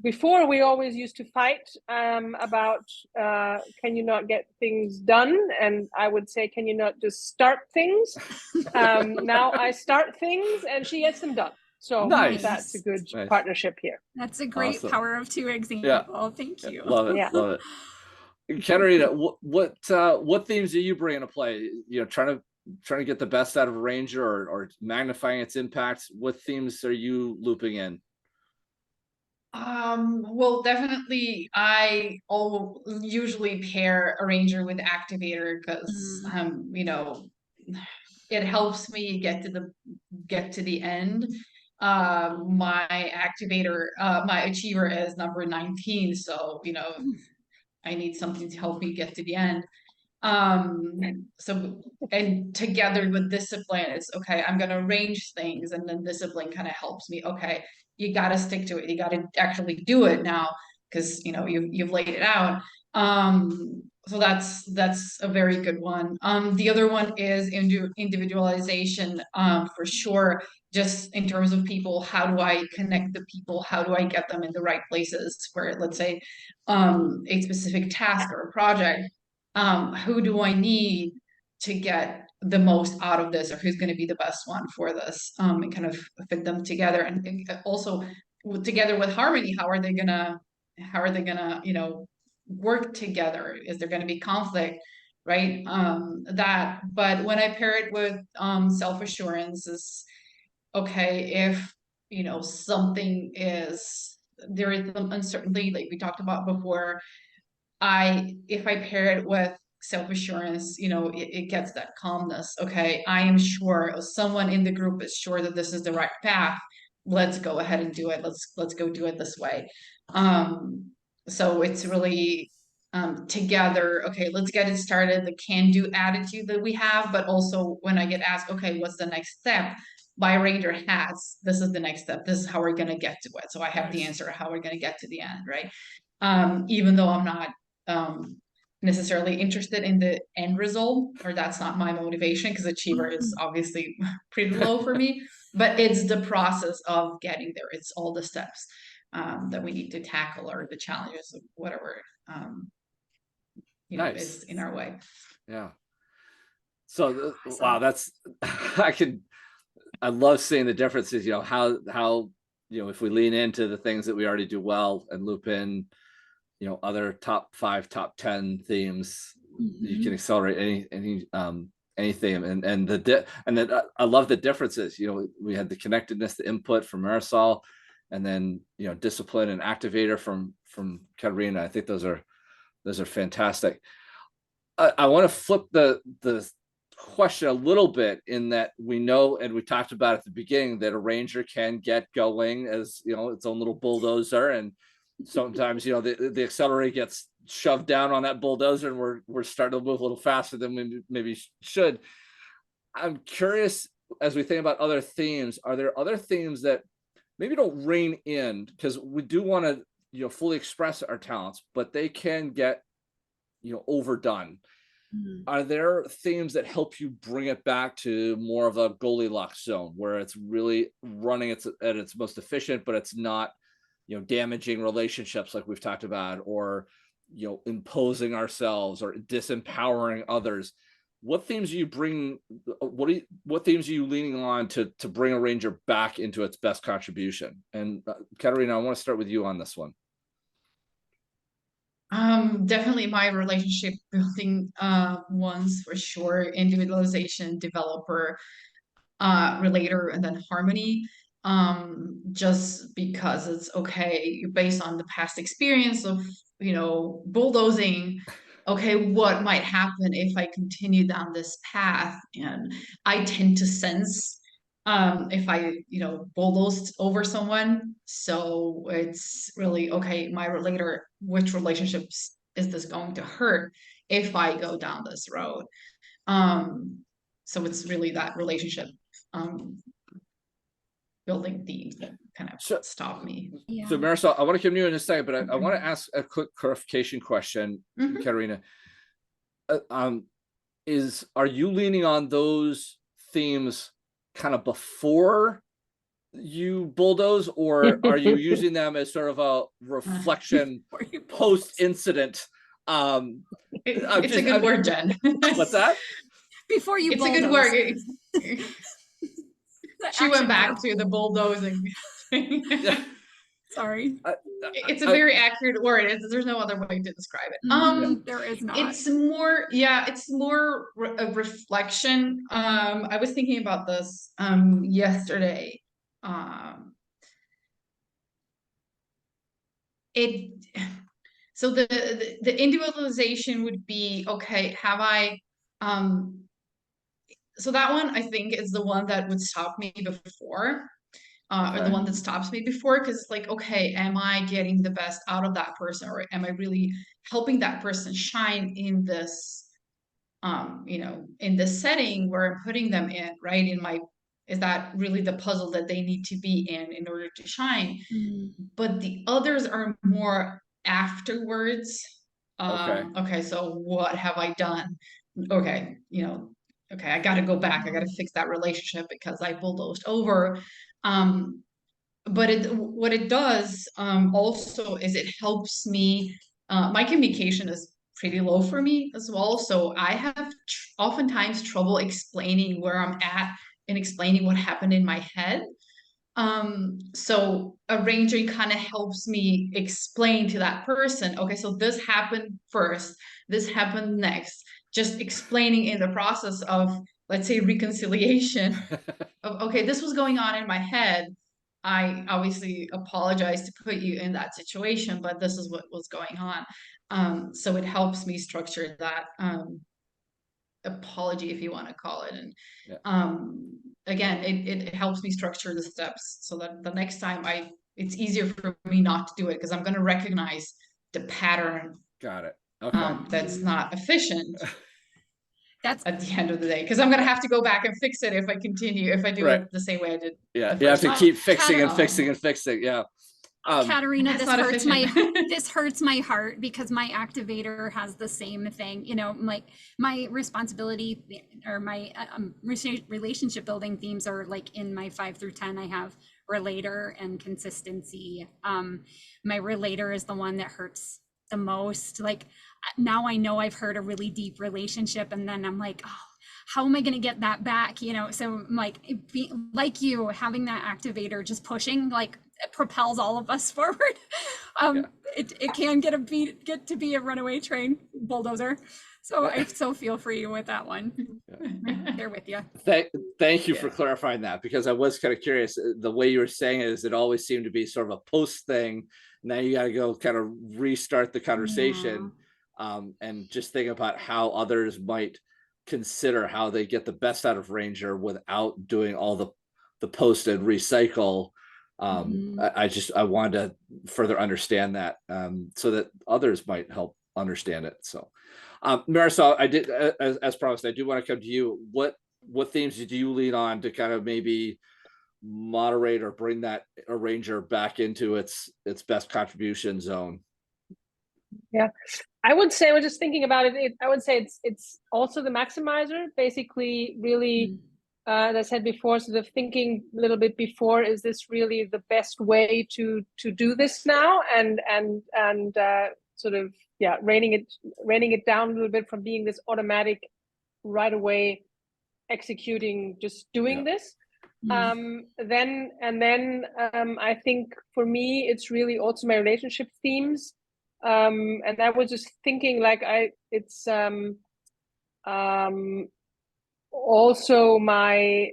[SPEAKER 3] before we always used to fight about, can you not get things done? And I would say, can you not just start things? Now I start things and she gets them done. So that's a good partnership here.
[SPEAKER 1] That's a great power of two example.
[SPEAKER 2] Yeah.
[SPEAKER 1] Thank you.
[SPEAKER 2] Love it. Love it. Katarina, what themes are you bringing to play? Trying to get the best out of a ranger, or magnifying its impact. What themes are you looping in?
[SPEAKER 4] Well, definitely I usually pair a ranger with activator, because it helps me get to the end. My activator, my achiever is number 19, so I need something to help me get to the end. So, and together with discipline, it's okay, I'm going to arrange things, and then discipline kind of helps me. Okay, you got to stick to it. You got to actually do it now, because, you know, you've laid it out. So that's a very good one. The other one is individualization, for sure. Just in terms of people, how do I connect the people? How do I get them in the right places where, let's say, a specific task or a project, who do I need to get the most out of this, or who's going to be the best one for this, and kind of fit them together. And also together with harmony, how are they gonna, you know, work together? Is there going to be conflict, right? But when I pair it with self-assurance, is okay, if, you know, something is, there is some uncertainty, like we talked about before, if I pair it with self-assurance, you know, it gets that calmness. Okay, I am sure, someone in the group is sure that this is the right path. Let's go ahead and do it. Let's go do it this way. So it's really, together, okay, let's get it started, the can-do attitude that we have, but also when I get asked, okay, what's the next step? My ranger has, this is the next step. This is how we're going to get to it. So I have the answer how we're going to get to the end, right? Even though I'm not necessarily interested in the end result, or that's not my motivation, because achiever is obviously pretty low for me, but it's the process of getting there. It's all the steps that we need to tackle, or the challenges of whatever you know, is in our way.
[SPEAKER 2] Yeah. So wow, that's I love seeing the differences, you know, how you know, if we lean into the things that we already do well and loop in, you know, other top 5, top 10 themes, you can accelerate any theme. And then I love the differences. You know, we had the connectedness, the input from Marisol, and then, you know, discipline and activator from Katarina. I think those are fantastic. I want to flip the question a little bit, in that we know, and we talked about at the beginning, that a ranger can get going as, you know, its own little bulldozer, and sometimes, you know, the accelerator gets shoved down on that bulldozer, and we're starting to move a little faster than we maybe should. I'm curious, as we think about other themes, are there other themes that maybe don't rein in, because we do want to, you know, fully express our talents, but they can get, you know, overdone? Are there themes that help you bring it back to more of a Goldilocks zone, where it's really running at its most efficient, but it's not, you know, damaging relationships like we've talked about, or, you know, imposing ourselves or disempowering others? What themes are you bring? What themes are you leaning on to bring a ranger back into its best contribution? And Katarina, I want to start with you on this one.
[SPEAKER 4] Definitely my relationship building ones, for sure. Individualization, developer, relator, and then harmony. Just because it's okay, based on the past experience of, you know, bulldozing. Okay, what might happen if I continue down this path? And I tend to sense if I, you know, bulldoze over someone. So it's really, okay, my relator, which relationships is this going to hurt if I go down this road? So it's really that relationship building themes that kind of stop me.
[SPEAKER 2] So Marisol, I want to come to you in a second, but I want to ask a quick clarification question, Katarina. Are you leaning on those themes kind of before you bulldoze, or are you using them as sort of a reflection post incident?
[SPEAKER 4] It's a good word, Jen.
[SPEAKER 2] What's that?
[SPEAKER 1] Before you
[SPEAKER 4] it's
[SPEAKER 1] bulldoze.
[SPEAKER 4] A good word. She went back to the bulldozing.
[SPEAKER 1] Sorry.
[SPEAKER 4] It's a very accurate word. There's no other way to describe it.
[SPEAKER 1] There is not.
[SPEAKER 4] It's more, it's more a reflection. I was thinking about this yesterday. So the individualization would be, okay, have I so that one, I think, is the one that would stop me before. or the one that stops me before, because it's like, okay, am I getting the best out of that person, or am I really helping that person shine in this, in this setting where I'm putting them in, right? Is that really the puzzle that they need to be in order to shine?
[SPEAKER 1] Mm.
[SPEAKER 4] But the others are more afterwards.
[SPEAKER 2] Okay.
[SPEAKER 4] Okay, so what have I done? Okay, okay, I got to go back. I got to fix that relationship because I bulldozed over. Um, but what it does also is it helps me. My communication is pretty low for me as well, so I have oftentimes trouble explaining where I'm at and explaining what happened in my head. So arranging kind of helps me explain to that person, okay, so this happened first, this happened next, just explaining in the process of, let's say, reconciliation of, okay, this was going on in my head. I obviously apologize to put you in that situation, but this is what was going on. So it helps me structure that apology, if you want to call it. And
[SPEAKER 2] Yeah.
[SPEAKER 4] again, it helps me structure the steps so that the next time it's easier for me not to do it, because I'm going to recognize the pattern
[SPEAKER 2] Got it. Okay.
[SPEAKER 4] that's not efficient
[SPEAKER 1] That's
[SPEAKER 4] at the end of the day, because I'm going to have to go back and fix it if I do
[SPEAKER 2] Right.
[SPEAKER 4] it the same way I did
[SPEAKER 2] Yeah.
[SPEAKER 4] the
[SPEAKER 2] You have
[SPEAKER 4] first
[SPEAKER 2] to
[SPEAKER 4] time.
[SPEAKER 2] keep fixing and
[SPEAKER 4] Um,
[SPEAKER 2] fixing and fixing. Yeah.
[SPEAKER 1] Katarina,
[SPEAKER 4] That's
[SPEAKER 1] this
[SPEAKER 4] not
[SPEAKER 1] hurts my
[SPEAKER 4] efficient.
[SPEAKER 1] this hurts my heart because my activator has the same thing. Like my responsibility or my relationship building themes are like in my 5 through 10. I have relator and consistency. My relator is the one that hurts the most. Like now I know I've hurt a really deep relationship, and then I'm like, oh, how am I going to get that back? So like like you having that activator just pushing, like it propels all of us forward.
[SPEAKER 2] Yeah.
[SPEAKER 1] It can get to be a runaway train bulldozer. So I so feel for you with that one. Right there with you.
[SPEAKER 2] Thank you for
[SPEAKER 4] Yeah.
[SPEAKER 2] clarifying that, because I was kind of curious. The way you were saying it is it always seemed to be sort of a post thing. Now you got to go kind of restart the conversation, and just think about how others might consider how they get the best out of Ranger without doing all the post and recycle. I wanted to further understand that, so that others might help understand it. So Marisol, I did, as promised, I do want to come to you. What themes do you lean on to kind of maybe moderate or bring that arranger back into its best contribution zone?
[SPEAKER 3] Yeah, I would say, I was just thinking about it. I would say it's also the maximizer, basically, really, as I said before, sort of thinking a little bit before, is this really the best way to do this now? And sort of, yeah, reining it down a little bit from being this automatic right away executing, just doing this. Then I think for me it's really also my relationship themes. And I was just thinking, like, it's also my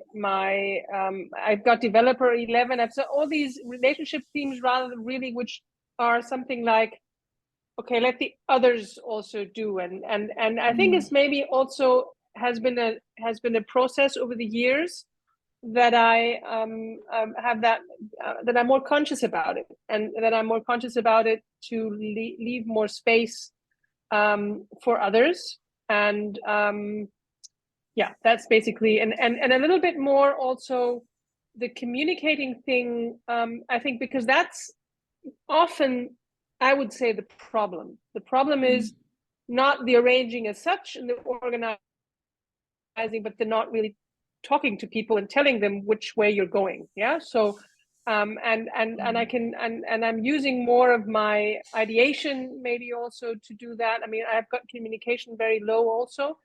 [SPEAKER 3] I've got developer 11. I've got all these relationship themes, rather than really, which are something like, okay, let the others also do. And I think it's maybe also has been a process over the years that I have that I'm more conscious about it, and that I'm more conscious about it to leave more space for others. And yeah, that's basically, and a little bit more also the communicating thing. I think because that's often, I would say, the problem. The problem is not the arranging as such and the organizing, but they're not really talking to people and telling them which way you're going. Yeah. So and I can, and I'm using more of my ideation maybe also to do that. I mean, I've got communication very low also,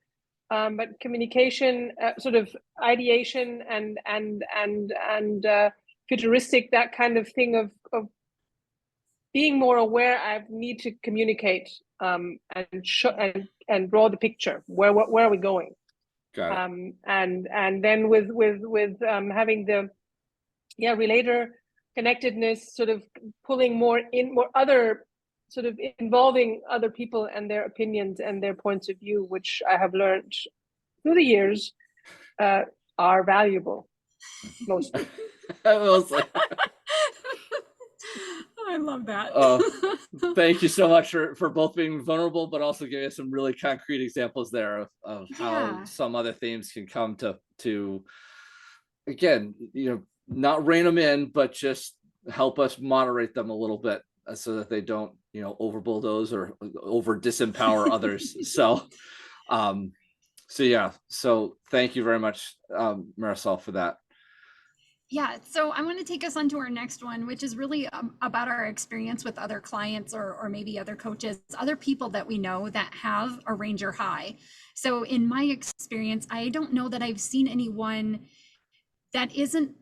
[SPEAKER 3] but communication, sort of ideation and futuristic, that kind of thing of being more aware. I need to communicate and show and draw the picture. Where are we going?
[SPEAKER 2] Got it.
[SPEAKER 3] And then with having the relator connectedness, sort of pulling more other, sort of involving other people and their opinions and their points of view, which I have learned through the years are valuable, mostly.
[SPEAKER 2] I was like,
[SPEAKER 1] I love that.
[SPEAKER 2] thank you so much for both being vulnerable, but also giving us some really concrete examples there of how
[SPEAKER 1] Yeah.
[SPEAKER 2] some other themes can come to again, not rein them in, but just help us moderate them a little bit so that they don't, over bulldoze or over disempower others. Um, so yeah, so thank you very much, Marisol, for that.
[SPEAKER 1] Yeah, so I want to take us on to our next one, which is really about our experience with other clients or maybe other coaches, other people that we know that have a Ranger high. So in my experience, I don't know that I've seen anyone that isn't,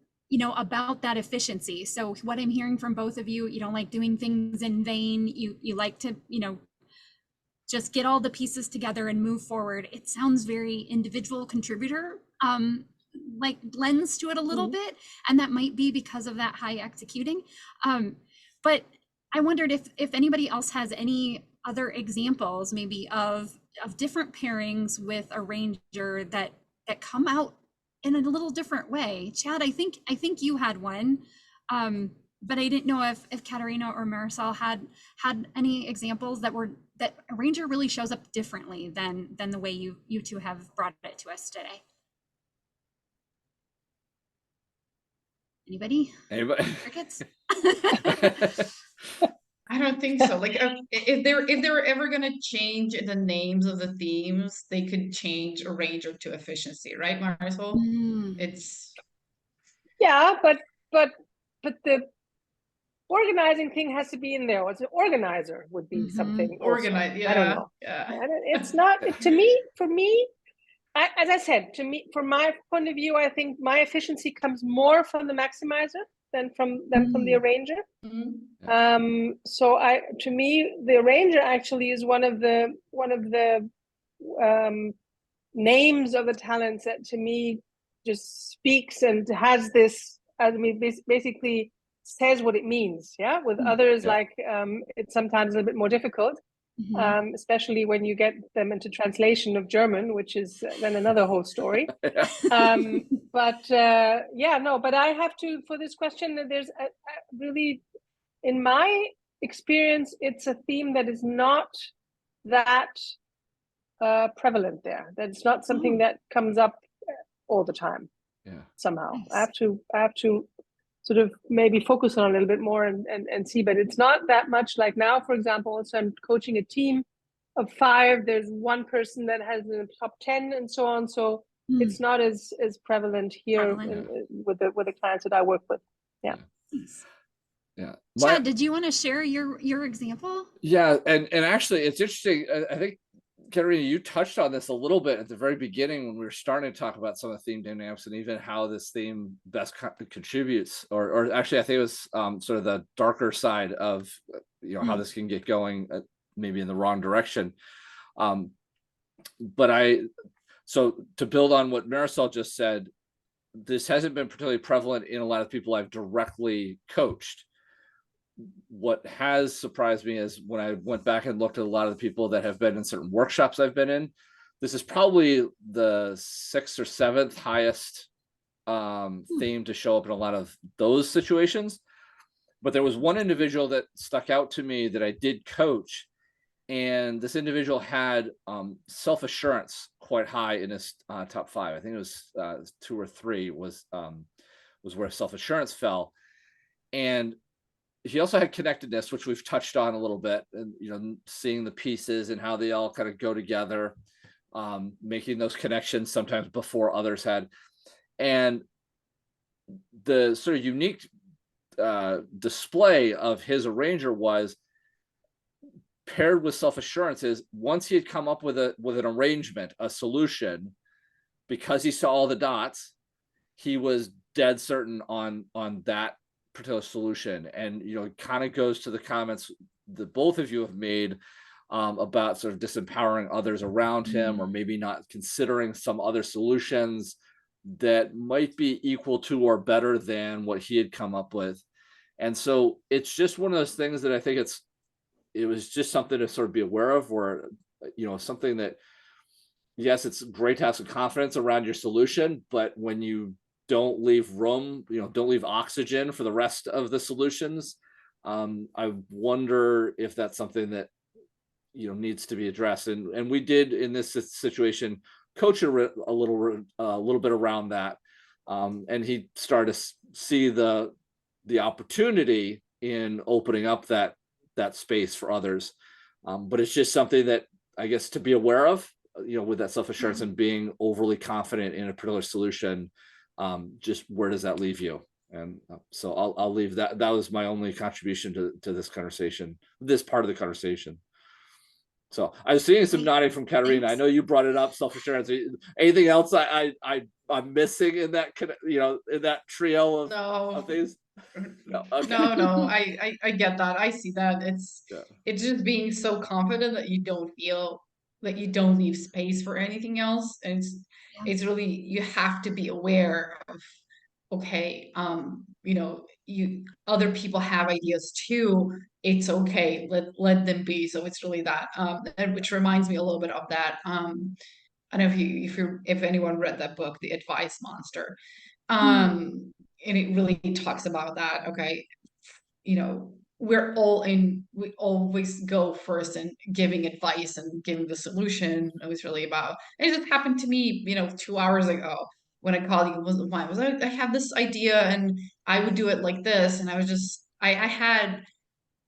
[SPEAKER 1] about that efficiency. So what I'm hearing from both of you, you don't like doing things in vain. You like to, just get all the pieces together and move forward. It sounds very individual contributor like lens to it a little bit, and that might be because of that high executing. But I wondered if anybody else has any other examples maybe of different pairings with a Ranger that come out in a little different way. Chad, I think you had one, but I didn't know if Katarina or Marisol had any examples that a Ranger really shows up differently than the way you two have brought it to us today. Anybody? Crickets?
[SPEAKER 4] I don't think so. Like if they were ever gonna change the names of the themes, they could change a Ranger to efficiency, right, Marisol? It's
[SPEAKER 3] Yeah, but the organizing thing has to be in there. What's an organizer would be something
[SPEAKER 4] organized.
[SPEAKER 3] I don't know.
[SPEAKER 4] Yeah.
[SPEAKER 3] It's not to me. For me, as I said, to me, from my point of view, I think my efficiency comes more from the maximizer than from the arranger. So to me, the arranger actually is one of the names of the talents that to me just speaks and has this. I mean, basically says what it means. Yeah, with others, like it's sometimes a little bit more difficult. Especially when you get them into translation of German, which is then another whole story. But I have to, for this question, there's really, in my experience, it's a theme that is not that prevalent there. That's not something that comes up all the time. Somehow. Nice. I have to sort of maybe focus on a little bit more and see, but it's not that much. Like now, for example, so I'm coaching a team of 5. There's one person that has in the top 10 and so on. So it's not as prevalent here with the clients that I work with. Yeah.
[SPEAKER 1] Chad, did you want to share your example?
[SPEAKER 2] Yeah, and actually it's interesting. I think, Katarina, you touched on this a little bit at the very beginning when we were starting to talk about some of the theme dynamics and even how this theme best contributes, or actually I think it was sort of the darker side of how this can get going maybe in the wrong direction. So to build on what Marisol just said, this hasn't been particularly prevalent in a lot of people I've directly coached. What has surprised me is when I went back and looked at a lot of the people that have been in certain workshops I've been in, this is probably the 6th or 7th highest theme to show up in a lot of those situations. But there was one individual that stuck out to me that I did coach, and this individual had self-assurance quite high in his top 5. I think it was 2 or 3 was where self-assurance fell. And he also had connectedness, which we've touched on a little bit, and seeing the pieces and how they all kind of go together, making those connections sometimes before others had. And the sort of unique display of his arranger was paired with self-assurance is once he had come up with an arrangement, a solution, because he saw all the dots, he was dead certain on that particular solution. And it kind of goes to the comments that both of you have made about sort of disempowering others around him, or maybe not considering some other solutions that might be equal to or better than what he had come up with. And so it's just one of those things that I think it was just something to sort of be aware of, or something that, yes, it's great to have some confidence around your solution, but when you don't leave room, don't leave oxygen for the rest of the solutions. I wonder if that's something that needs to be addressed, and we did in this situation coach a little bit around that, and he started to see the opportunity in opening up that space for others. But it's just something that I guess to be aware of, with that self-assurance and being overly confident in a particular solution. Just where does that leave you? And so I'll leave that. That was my only contribution to this conversation, this part of the conversation. So I was seeing some nodding from Katarina. I know you brought it up, self-assurance. Anything else I'm missing in that, in that trio of things?
[SPEAKER 4] No, okay. No, I get that. I see that. It's just being so confident that you don't feel that you don't leave space for anything else. And it's really, you have to be aware of, okay, other people have ideas too. It's okay. Let them be. So it's really that, and which reminds me a little bit of that. I don't know if anyone read that book, The Advice Monster. And it really talks about that. Okay, we always go first in giving advice and giving the solution. It was really about, it just happened to me, 2 hours ago when a colleague of mine was like, I have this idea and I would do it like this. And I was just, I had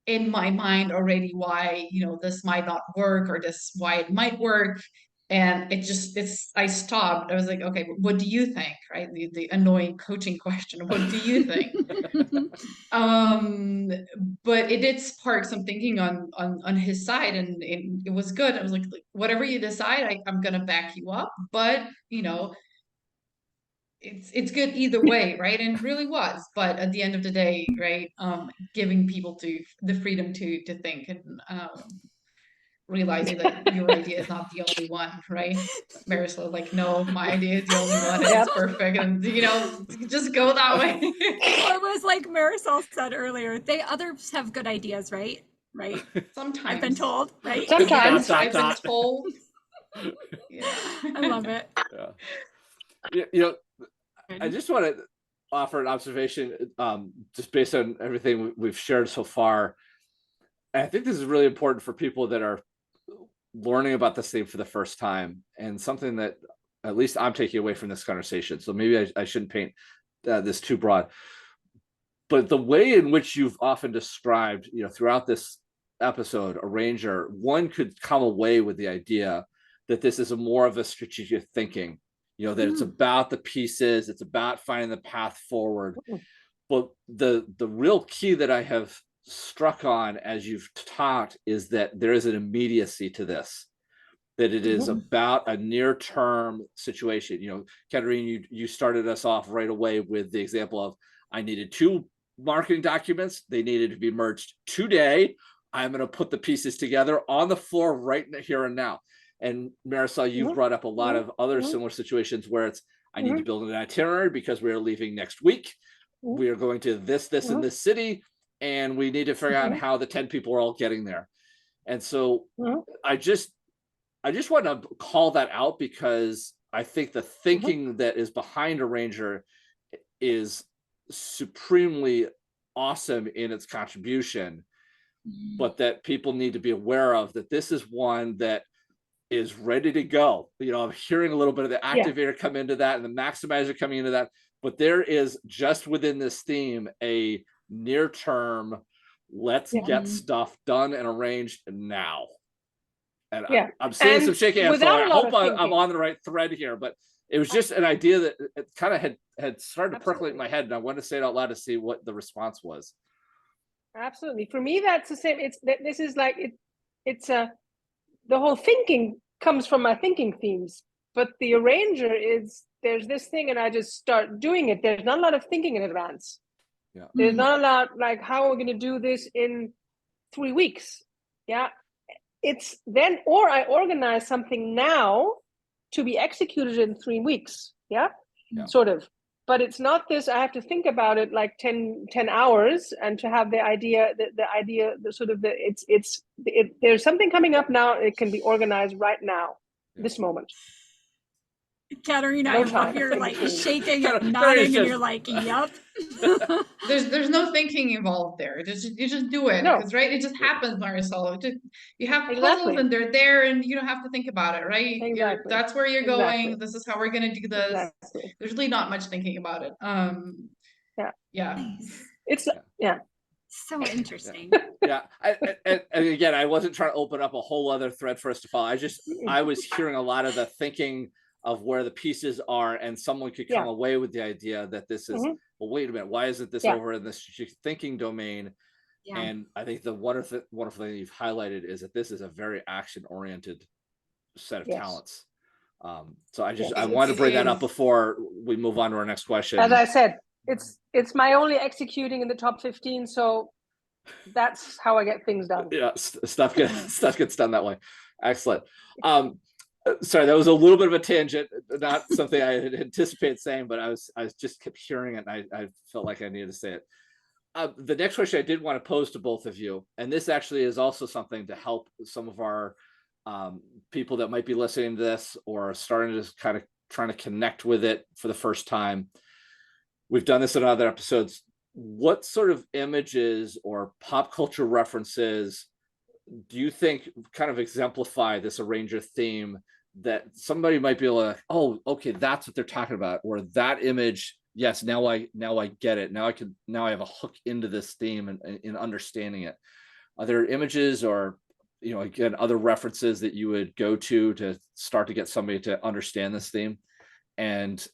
[SPEAKER 4] in my mind already why, this might not work or why it might work. And I stopped. I was like, okay, what do you think? Right? The annoying coaching question. What do you think? But it did spark some thinking on his side, and it was good. I was like whatever you decide, I'm gonna back you up. But it's good either way, right? And it really was. But at the end of the day, right, giving people the freedom to think and realizing that your idea is not the only one, right? Marisol, like, no, my idea is the only one, and it's perfect, and just go that way.
[SPEAKER 1] Or it was like Marisol said earlier, others have good ideas, right? Right.
[SPEAKER 4] Sometimes
[SPEAKER 1] I've been told, right?
[SPEAKER 3] Sometimes
[SPEAKER 4] I've been told. Yeah,
[SPEAKER 1] I love it.
[SPEAKER 2] Yeah. I just want to offer an observation, just based on everything we've shared so far. And I think this is really important for people that are learning about this thing for the first time, and something that at least I'm taking away from this conversation. So maybe I shouldn't paint this too broad, but the way in which you've often described, throughout this episode, arranger, one could come away with the idea that this is more of a strategic thinking, that it's about the pieces, it's about finding the path forward. But the real key that I have struck on as you've taught is that there is an immediacy to this, that it is about a near-term situation. Katarina, you started us off right away with the example of, I needed 2 marketing documents, they needed to be merged today, I'm going to put the pieces together on the floor right here and now. And Marisol, you've brought up a lot of other similar situations where it's, I need to build an itinerary because we are leaving next week, we are going to this in this city, and we need to figure out how the 10 people are all getting there. And so I just want to call that out, because I think the thinking that is behind Arranger is supremely awesome in its contribution, but that people need to be aware of that this is one that is ready to go. I'm hearing a little bit of the activator come into that and the maximizer coming into that, but there is just within this theme a near term, let's get stuff done and arranged now. And I'm seeing some shaking hands, so I hope I'm on the right thread here, but it was just an idea that it kind of had started to percolate in my head, and I wanted to say it out loud to see what the response was.
[SPEAKER 3] Absolutely. For me, that's the same. This is like it's the whole thinking comes from my thinking themes, but the arranger is, there's this thing and I just start doing it. There's not a lot of thinking in advance. Yeah. There's not a lot like, how are we going to do this in 3 weeks? Yeah. It's then, or I organize something now to be executed in 3 weeks. Yeah. Sort of. But it's not this, I have to think about it like 10 hours and to have the idea, there's something coming up now. It can be organized right now, this moment.
[SPEAKER 1] Katarina,
[SPEAKER 3] No
[SPEAKER 1] I love
[SPEAKER 3] time
[SPEAKER 1] you're
[SPEAKER 3] in
[SPEAKER 1] like
[SPEAKER 3] between.
[SPEAKER 1] shaking and
[SPEAKER 2] Katarine's
[SPEAKER 1] nodding, and
[SPEAKER 2] just-
[SPEAKER 1] you're like, "Yup."
[SPEAKER 4] There's no thinking involved there. You just do it,
[SPEAKER 3] No.
[SPEAKER 4] because right, it just happens, Marisol. You have puzzles
[SPEAKER 3] Exactly.
[SPEAKER 4] and they're there, and you don't have to think about it, right?
[SPEAKER 3] Exactly.
[SPEAKER 4] That's where you're
[SPEAKER 3] Exactly.
[SPEAKER 4] going. This is how we're gonna do this.
[SPEAKER 3] Exactly.
[SPEAKER 4] There's really not much thinking about it.
[SPEAKER 3] Yeah.
[SPEAKER 4] Yeah.
[SPEAKER 1] Nice.
[SPEAKER 3] It's
[SPEAKER 2] Yeah.
[SPEAKER 3] yeah.
[SPEAKER 1] So interesting.
[SPEAKER 2] Yeah, and again, I wasn't trying to open up a whole other thread for us to follow. I was hearing a lot of the thinking of where the pieces are, and someone could come
[SPEAKER 3] Yeah.
[SPEAKER 2] away with the idea that this is,
[SPEAKER 3] Mhm.
[SPEAKER 2] well, wait a minute, why isn't this
[SPEAKER 3] Yeah.
[SPEAKER 2] over in the strategic thinking domain?
[SPEAKER 1] Yeah.
[SPEAKER 2] And I think the wonderful thing you've highlighted is that this is a very action-oriented set of
[SPEAKER 3] Yes.
[SPEAKER 2] talents. So I
[SPEAKER 3] Yes.
[SPEAKER 2] wanted to bring that
[SPEAKER 4] It
[SPEAKER 2] up
[SPEAKER 4] is.
[SPEAKER 2] before we move on to our next question.
[SPEAKER 3] As I said, it's my only executing in the top 15, so that's how I get things done.
[SPEAKER 2] Yeah, stuff gets done that way. Excellent. Sorry, that was a little bit of a tangent, not something I had anticipated saying, but I was just kept hearing it, and I felt like I needed to say it. The next question I did want to pose to both of you, and this actually is also something to help some of our people that might be listening to this or starting to kind of trying to connect with it for the first time. We've done this in other episodes. What sort of images or pop culture references do you think kind of exemplify this arranger theme that somebody might be able to, oh, okay, that's what they're talking about, or that image, yes, now I get it. Now I have a hook into this theme and in understanding it. Are there images or, again, other references that you would go to start to get somebody to understand this theme? And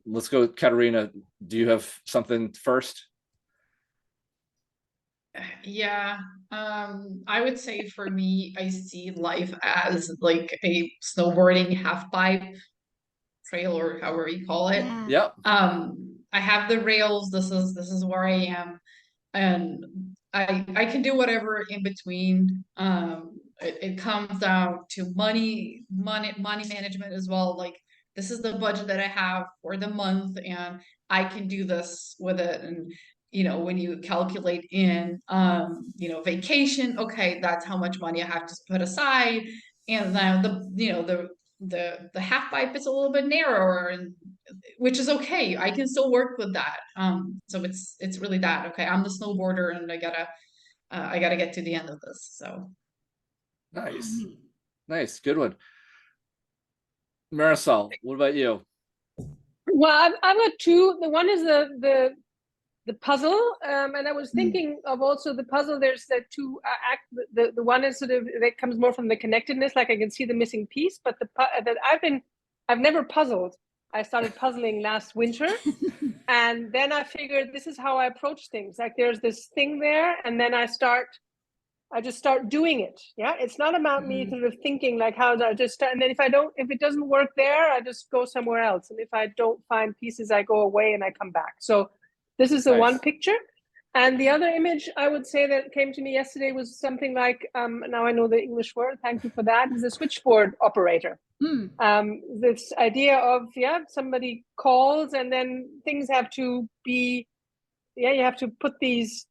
[SPEAKER 2] let's go, Katarina. Do you have something first?
[SPEAKER 4] Yeah, I would say for me, I see life as like a snowboarding half pipe trail, or however you call it.
[SPEAKER 1] Yeah.
[SPEAKER 2] Yep.
[SPEAKER 4] I have the rails. This is where I am, and I can do whatever in between. It comes down to money management as well. Like, this is the budget that I have for the month, and I can do this with it. And when you calculate in vacation, okay, that's how much money I have to put aside. And now the half pipe is a little bit narrower, and which is okay. I can still work with that. So it's really that. Okay, I'm the snowboarder, and I gotta get to the end of this. So
[SPEAKER 2] Nice, good one. Marisol, what about you?
[SPEAKER 3] Well, I've got two. The one is the puzzle, and I was thinking of also the puzzle. There's the two the one is sort of that comes more from the connectedness, like I can see the missing piece. But that I've never puzzled. I started puzzling last winter, and then I figured this is how I approach things. Like, there's this thing there, and then I just start doing it. Yeah, it's not about me sort of thinking like, how do I just start? And then if it doesn't work there, I just go somewhere else. And if I don't find pieces, I go away and I come back. So this is the one picture. And the other image I would say that came to me yesterday was something like, now I know the English word, thank you for that, is a switchboard operator. This idea of, somebody calls, and then things have to be, you have to put these,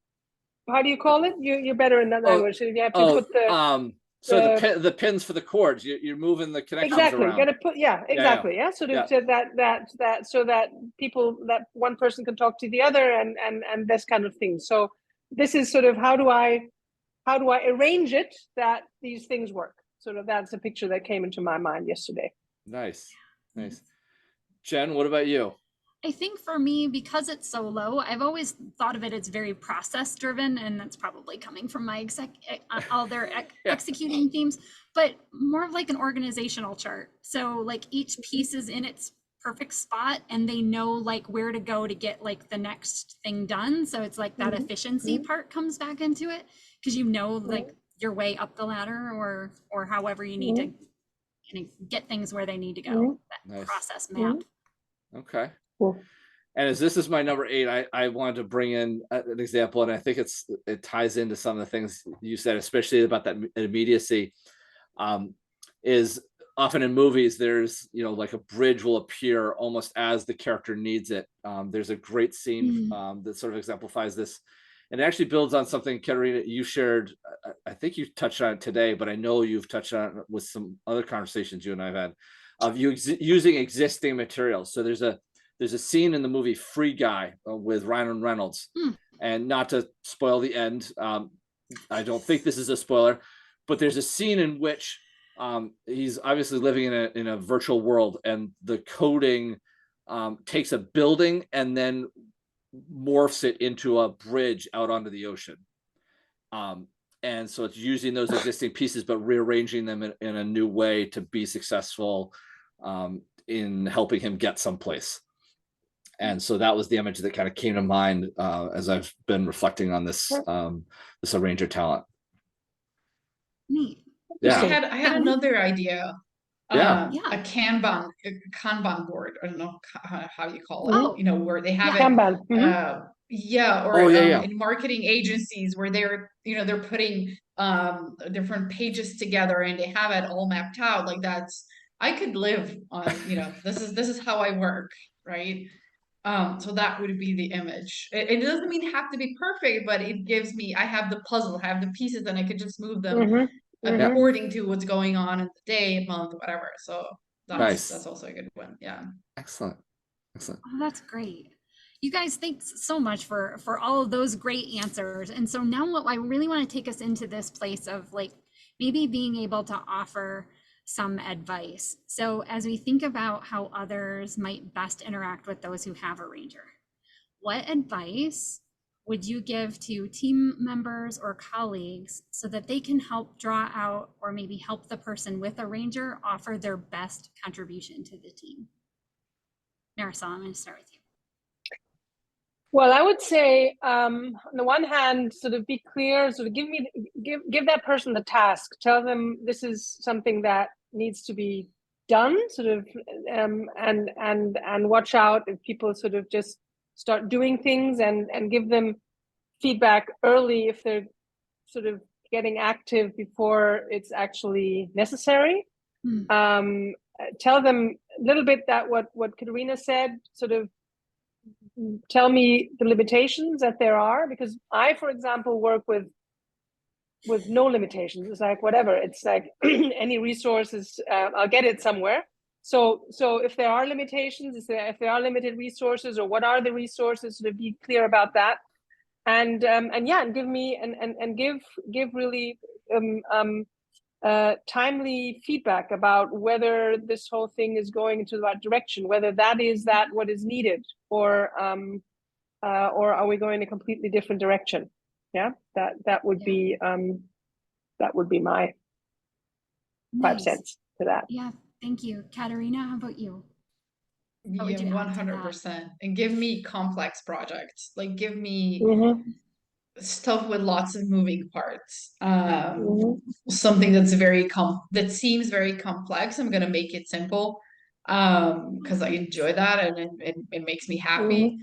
[SPEAKER 3] how do you call it? You're better in that language. So you have to put
[SPEAKER 2] the pins for the cords. You're moving the connections
[SPEAKER 3] exactly.
[SPEAKER 2] around.
[SPEAKER 3] You got to put exactly. Yeah. So that so that that one person can talk to the other, and this kind of thing. So this is sort of how do I arrange it that these things work. Sort of, that's a picture that came into my mind yesterday.
[SPEAKER 2] Nice. Jen, what about you?
[SPEAKER 1] I think for me, because it's so low, I've always thought of it as very process driven, and that's probably coming from my executing themes, but more of like an organizational chart. So like each piece is in its perfect spot, and they know like where to go to get like the next thing done. So it's like that efficiency part comes back into it, because like your way up the ladder, or however you need to get things where they need to go. That process map.
[SPEAKER 2] Okay.
[SPEAKER 3] Cool.
[SPEAKER 2] And as this is my number 8, I wanted to bring in an example, and I think it ties into some of the things you said, especially about that immediacy. Is often in movies, there's like a bridge will appear almost as the character needs it. There's a great scene that sort of exemplifies this, and it actually builds on something, Katarina, you shared. I think you touched on it today, but I know you've touched on it with some other conversations you and I've had of using existing materials. So there's a scene in the movie Free Guy with Ryan Reynolds, and not to spoil the end, I don't think this is a spoiler, but there's a scene in which he's obviously living in a virtual world, and the coding takes a building and then morphs it into a bridge out onto the ocean. And so it's using those existing pieces, but rearranging them in a new way to be successful in helping him get someplace. And so that was the image that kind of came to mind as I've been reflecting on this this arranger talent.
[SPEAKER 1] Neat.
[SPEAKER 2] Yeah.
[SPEAKER 4] I had another idea.
[SPEAKER 2] Yeah.
[SPEAKER 4] A Kanban board. I don't know how you call it.
[SPEAKER 1] Oh.
[SPEAKER 4] You know, where they have
[SPEAKER 3] Kanban.
[SPEAKER 4] in marketing agencies where they're putting different pages together and they have it all mapped out. Like I could live on, this is how I work, right? So that would be the image. It doesn't mean have to be perfect, but it gives me, I have the puzzle, I have the pieces, and I could just move them according to what's going on in the day, month, whatever. So that's also a good one. Yeah.
[SPEAKER 2] Excellent.
[SPEAKER 1] Oh, that's great. You guys, thanks so much for all of those great answers. And so now what I really want to take us into this place of like maybe being able to offer some advice. So as we think about how others might best interact with those who have a ranger, what advice would you give to team members or colleagues so that they can help draw out or maybe help the person with a ranger offer their best contribution to the team? Marisol, I'm going to start with you.
[SPEAKER 3] Well, I would say, on the one hand, sort of be clear, sort of give that person the task. Tell them this is something that needs to be done, sort of, and watch out if people sort of just start doing things, and give them feedback early if they're sort of getting active before it's actually necessary. Tell them a little bit that what Katarina said, sort of tell me the limitations that there are, because I, for example, work with no limitations. It's like whatever, it's like any resources, I'll get it somewhere. So if there are limitations, if there are limited resources, or what are the resources, to be clear about that, and give me and give really timely feedback about whether this whole thing is going into the right direction, whether that what is needed, or are we going in a completely different direction? Yeah, that would be my 5 cents to that.
[SPEAKER 1] Yeah, thank you. Katarina, how about you? How would you add to that?
[SPEAKER 4] 100%. And give me complex projects. Like give me stuff with lots of moving parts. Something that's that seems very complex. I'm gonna make it simple because I enjoy that, and it makes me happy.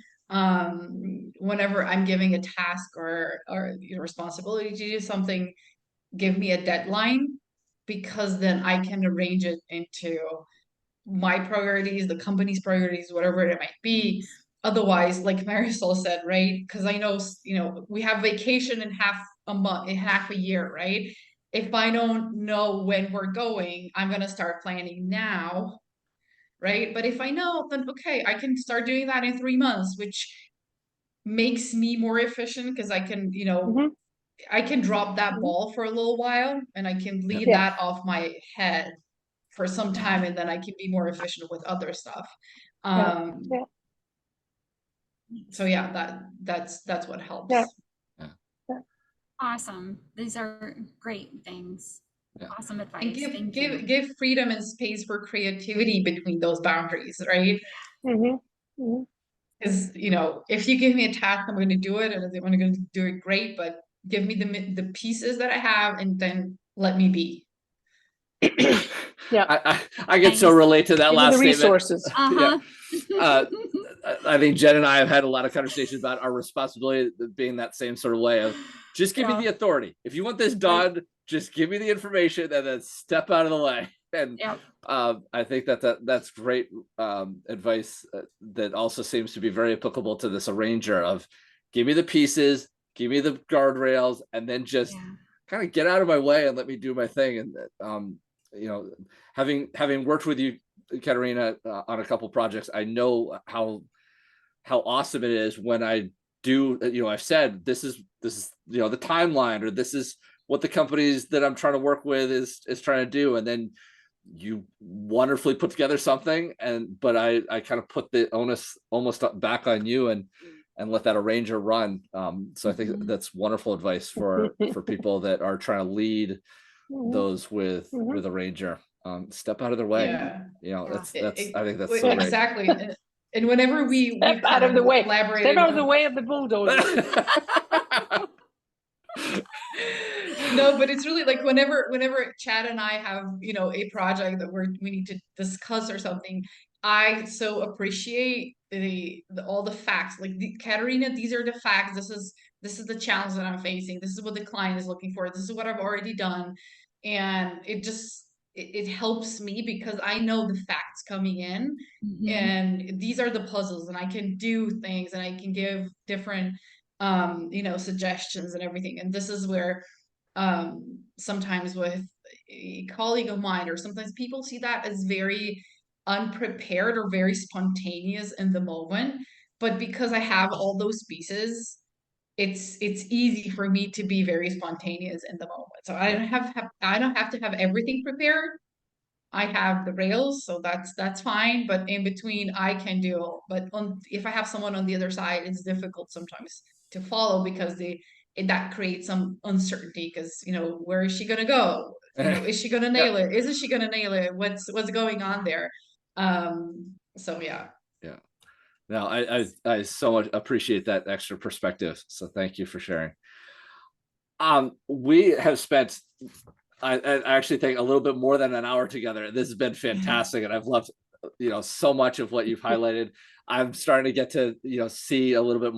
[SPEAKER 4] Whenever I'm giving a task or responsibility to do something, give me a deadline, because then I can arrange it into my priorities, the company's priorities, whatever it might be. Otherwise, like Marisol said, right? Because I know, we have vacation in half a year, right? If I don't know when we're going, I'm going to start planning now, right? But if I know, then okay, I can start doing that in 3 months, which makes me more efficient, because I can, I can drop that ball for a little while, and I can leave that off my head for some time, and then I can be more efficient with other stuff. So yeah, that's what helps.
[SPEAKER 1] Awesome. These are great things. Awesome advice.
[SPEAKER 4] And give freedom and space for creativity between those boundaries, right? Because if you give me a task, I'm going to do it, and I'm going to do it great, but give me the pieces that I have, and then let me be.
[SPEAKER 2] I get so relate to that last statement.
[SPEAKER 3] Resources.
[SPEAKER 2] I think Jen and I have had a lot of conversations about our responsibility being that same sort of way of just give me the authority. If you want this done, just give me the information and then step out of the way. And I think that's great advice that also seems to be very applicable to this arranger of give me the pieces, give me the guardrails, and then just kind of get out of my way and let me do my thing. And having worked with you Katarina on a couple projects, I know how awesome it is when I do, I've said this is the timeline, or this is what the companies that I'm trying to work with is trying to do, and then you wonderfully put together something, but I kind of put the onus almost back on you and let that arranger run. So I think that's wonderful advice for people that are trying to lead those with arranger. Step out of their way.
[SPEAKER 4] Yeah.
[SPEAKER 2] That's I think that's so great.
[SPEAKER 4] Exactly. And whenever we
[SPEAKER 3] step out of the way,
[SPEAKER 4] collaborated,
[SPEAKER 3] step out of the way of the bulldozer.
[SPEAKER 4] No, but it's really like whenever Chad and I have, a project that we need to discuss or something, I so appreciate all the facts. Like, Katarina, these are the facts. This is the challenge that I'm facing. This is what the client is looking for. This is what I've already done. And it helps me because I know the facts coming in, and these are the puzzles, and I can do things, and I can give different suggestions and everything. And this is where sometimes with a colleague of mine, or sometimes people see that as very unprepared or very spontaneous in the moment, but because I have all those pieces, it's easy for me to be very spontaneous in the moment. So I don't have to have everything prepared. I have the rails, so that's fine. But in between, I can do. But if I have someone on the other side, it's difficult sometimes to follow because that creates some uncertainty. Because where is she gonna go? Is she gonna nail it? Isn't she gonna nail it? What's going on there? So yeah. Yeah.
[SPEAKER 2] No, I so much appreciate that extra perspective. So thank you for sharing. We have spent, I actually think, a little bit more than an hour together. This has been fantastic, and I've loved, so much of what you've highlighted. I'm starting to get to, see a little bit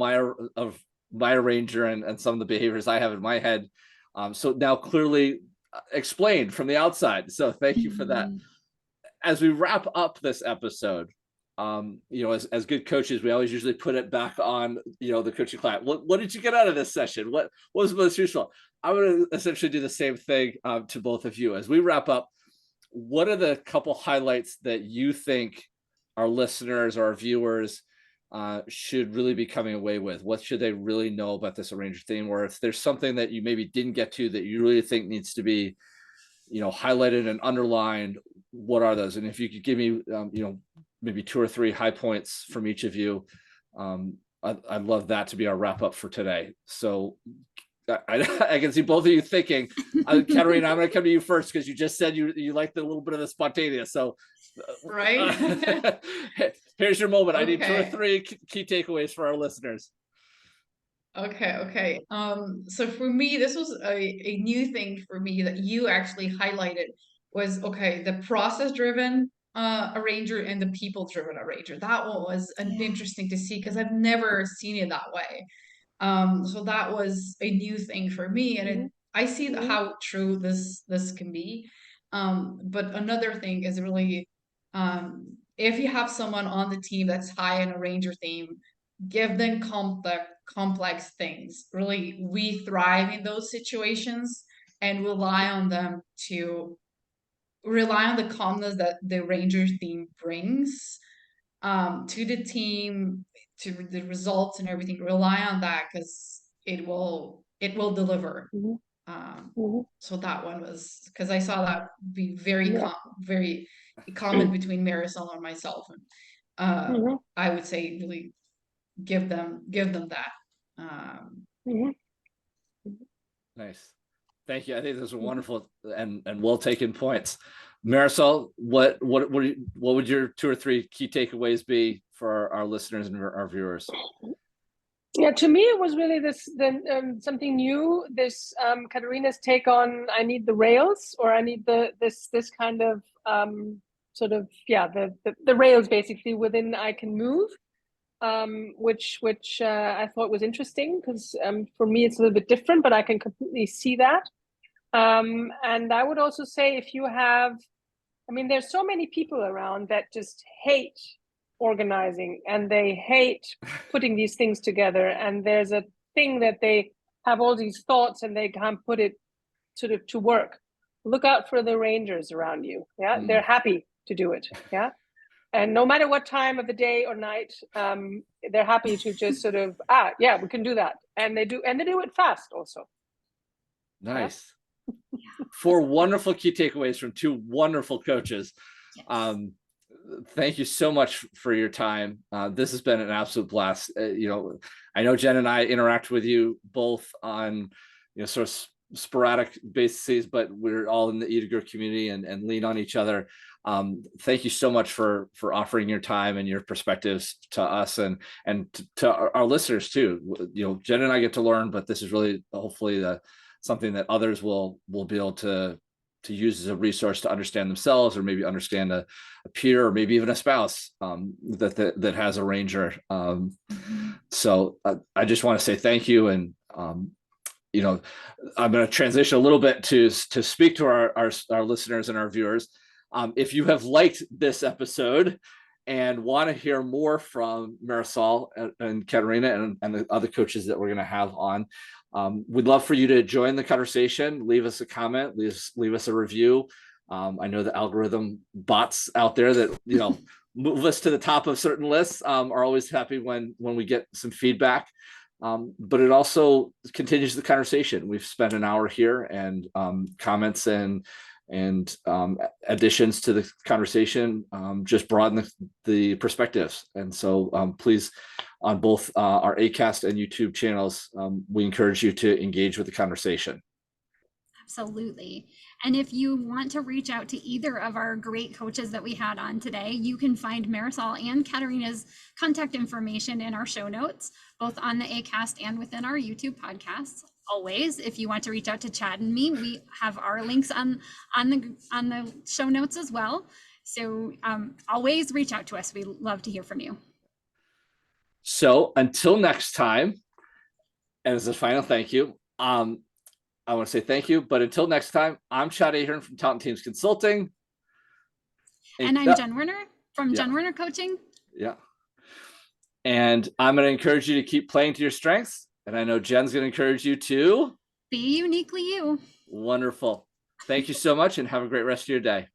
[SPEAKER 2] of my arranger and some of the behaviors I have in my head. So now clearly explained from the outside. So thank you for that. As we wrap up this episode, as good coaches, we always usually put it back on, the coaching client. What did you get out of this session? What was most useful? I'm going to essentially do the same thing to both of you. As we wrap up, what are the couple highlights that you think our listeners or our viewers should really be coming away with? What should they really know about this arranger theme? Or if there's something that you maybe didn't get to that you really think needs to be, highlighted and underlined, what are those? And if you could give me, maybe 2 or 3 high points from each of you, I'd love that to be our wrap up for today. So I can see both of you thinking. Katarina, I'm going to come to you first because you just said you like the little bit of the spontaneous. So
[SPEAKER 4] right.
[SPEAKER 2] Here's your moment. I need 2 or 3 key takeaways for our listeners.
[SPEAKER 4] Okay. So for me, this was a new thing for me that you actually highlighted was, the process driven arranger and the people driven arranger. That one was interesting to see because I've never seen it that way. So that was a new thing for me, and I see how true this can be. But another thing is really, if you have someone on the team that's high in a ranger theme, give them complex things. Really, we thrive in those situations and rely on them to rely on the calmness that the ranger theme brings to the team, to the results and everything. Rely on that because it will deliver. So that one was because I saw that be very very common between Marisol and myself, and I would say really give them that.
[SPEAKER 2] Nice. Thank you. I think those are wonderful and well taken points. Marisol, what would your 2 or 3 key takeaways be for our listeners and our viewers?
[SPEAKER 3] Yeah, to me, it was really something new. This Katarina's take on I need the rails, or I need this kind of the rails basically within I can move, which I thought was interesting because for me it's a little bit different, but I can completely see that. And I would also say if you have, there's so many people around that just hate organizing and they hate putting these things together, and there's a thing that they have all these thoughts and they can't put it to work. Look out for the rangers around you. They're happy to do it. And no matter what time of the day or night, they're happy to just sort of, yeah, we can do that. And they do it fast also.
[SPEAKER 2] Nice. 4 wonderful key takeaways from 2 wonderful coaches.
[SPEAKER 1] Yes.
[SPEAKER 2] Thank you so much for your time. This has been an absolute blast. I know Jen and I interact with you both on, sort of sporadic bases, but we're all in the eDeGer community and lean on each other. Thank you so much for offering your time and your perspectives to us and to our listeners too. Jen and I get to learn, but this is really hopefully something that others will be able to use as a resource to understand themselves, or maybe understand a peer, or maybe even a spouse that has a ranger. So I just want to say thank you. And I'm going to transition a little bit to speak to our listeners and our viewers. If you have liked this episode and want to hear more from Marisol and Katarina and the other coaches that we're going to have on, we'd love for you to join the conversation. Leave us a comment, leave us a review. I know the algorithm bots out there that move us to the top of certain lists are always happy when we get some feedback. But it also continues the conversation. We've spent an hour here, and comments and additions to the conversation just broaden the perspectives. And so please, on both our Acast and YouTube channels, we encourage you to engage with the conversation.
[SPEAKER 1] Absolutely. And if you want to reach out to either of our great coaches that we had on today, you can find Marisol and Katarina's contact information in our show notes, both on the Acast and within our YouTube podcasts. Always, if you want to reach out to Chad and me, we have our links on the show notes as well. So always reach out to us. We love to hear from you.
[SPEAKER 2] So until next time, and as a final thank you, I want to say thank you. But until next time, I'm Chad Ahern from Talent Teams Consulting.
[SPEAKER 1] And I'm Jen Werner from Jen Werner Coaching.
[SPEAKER 2] Yeah. And I'm going to encourage you to keep playing to your strengths. And I know Jen's going to encourage you to
[SPEAKER 1] be uniquely you.
[SPEAKER 2] Wonderful. Thank you so much, and have a great rest of your day.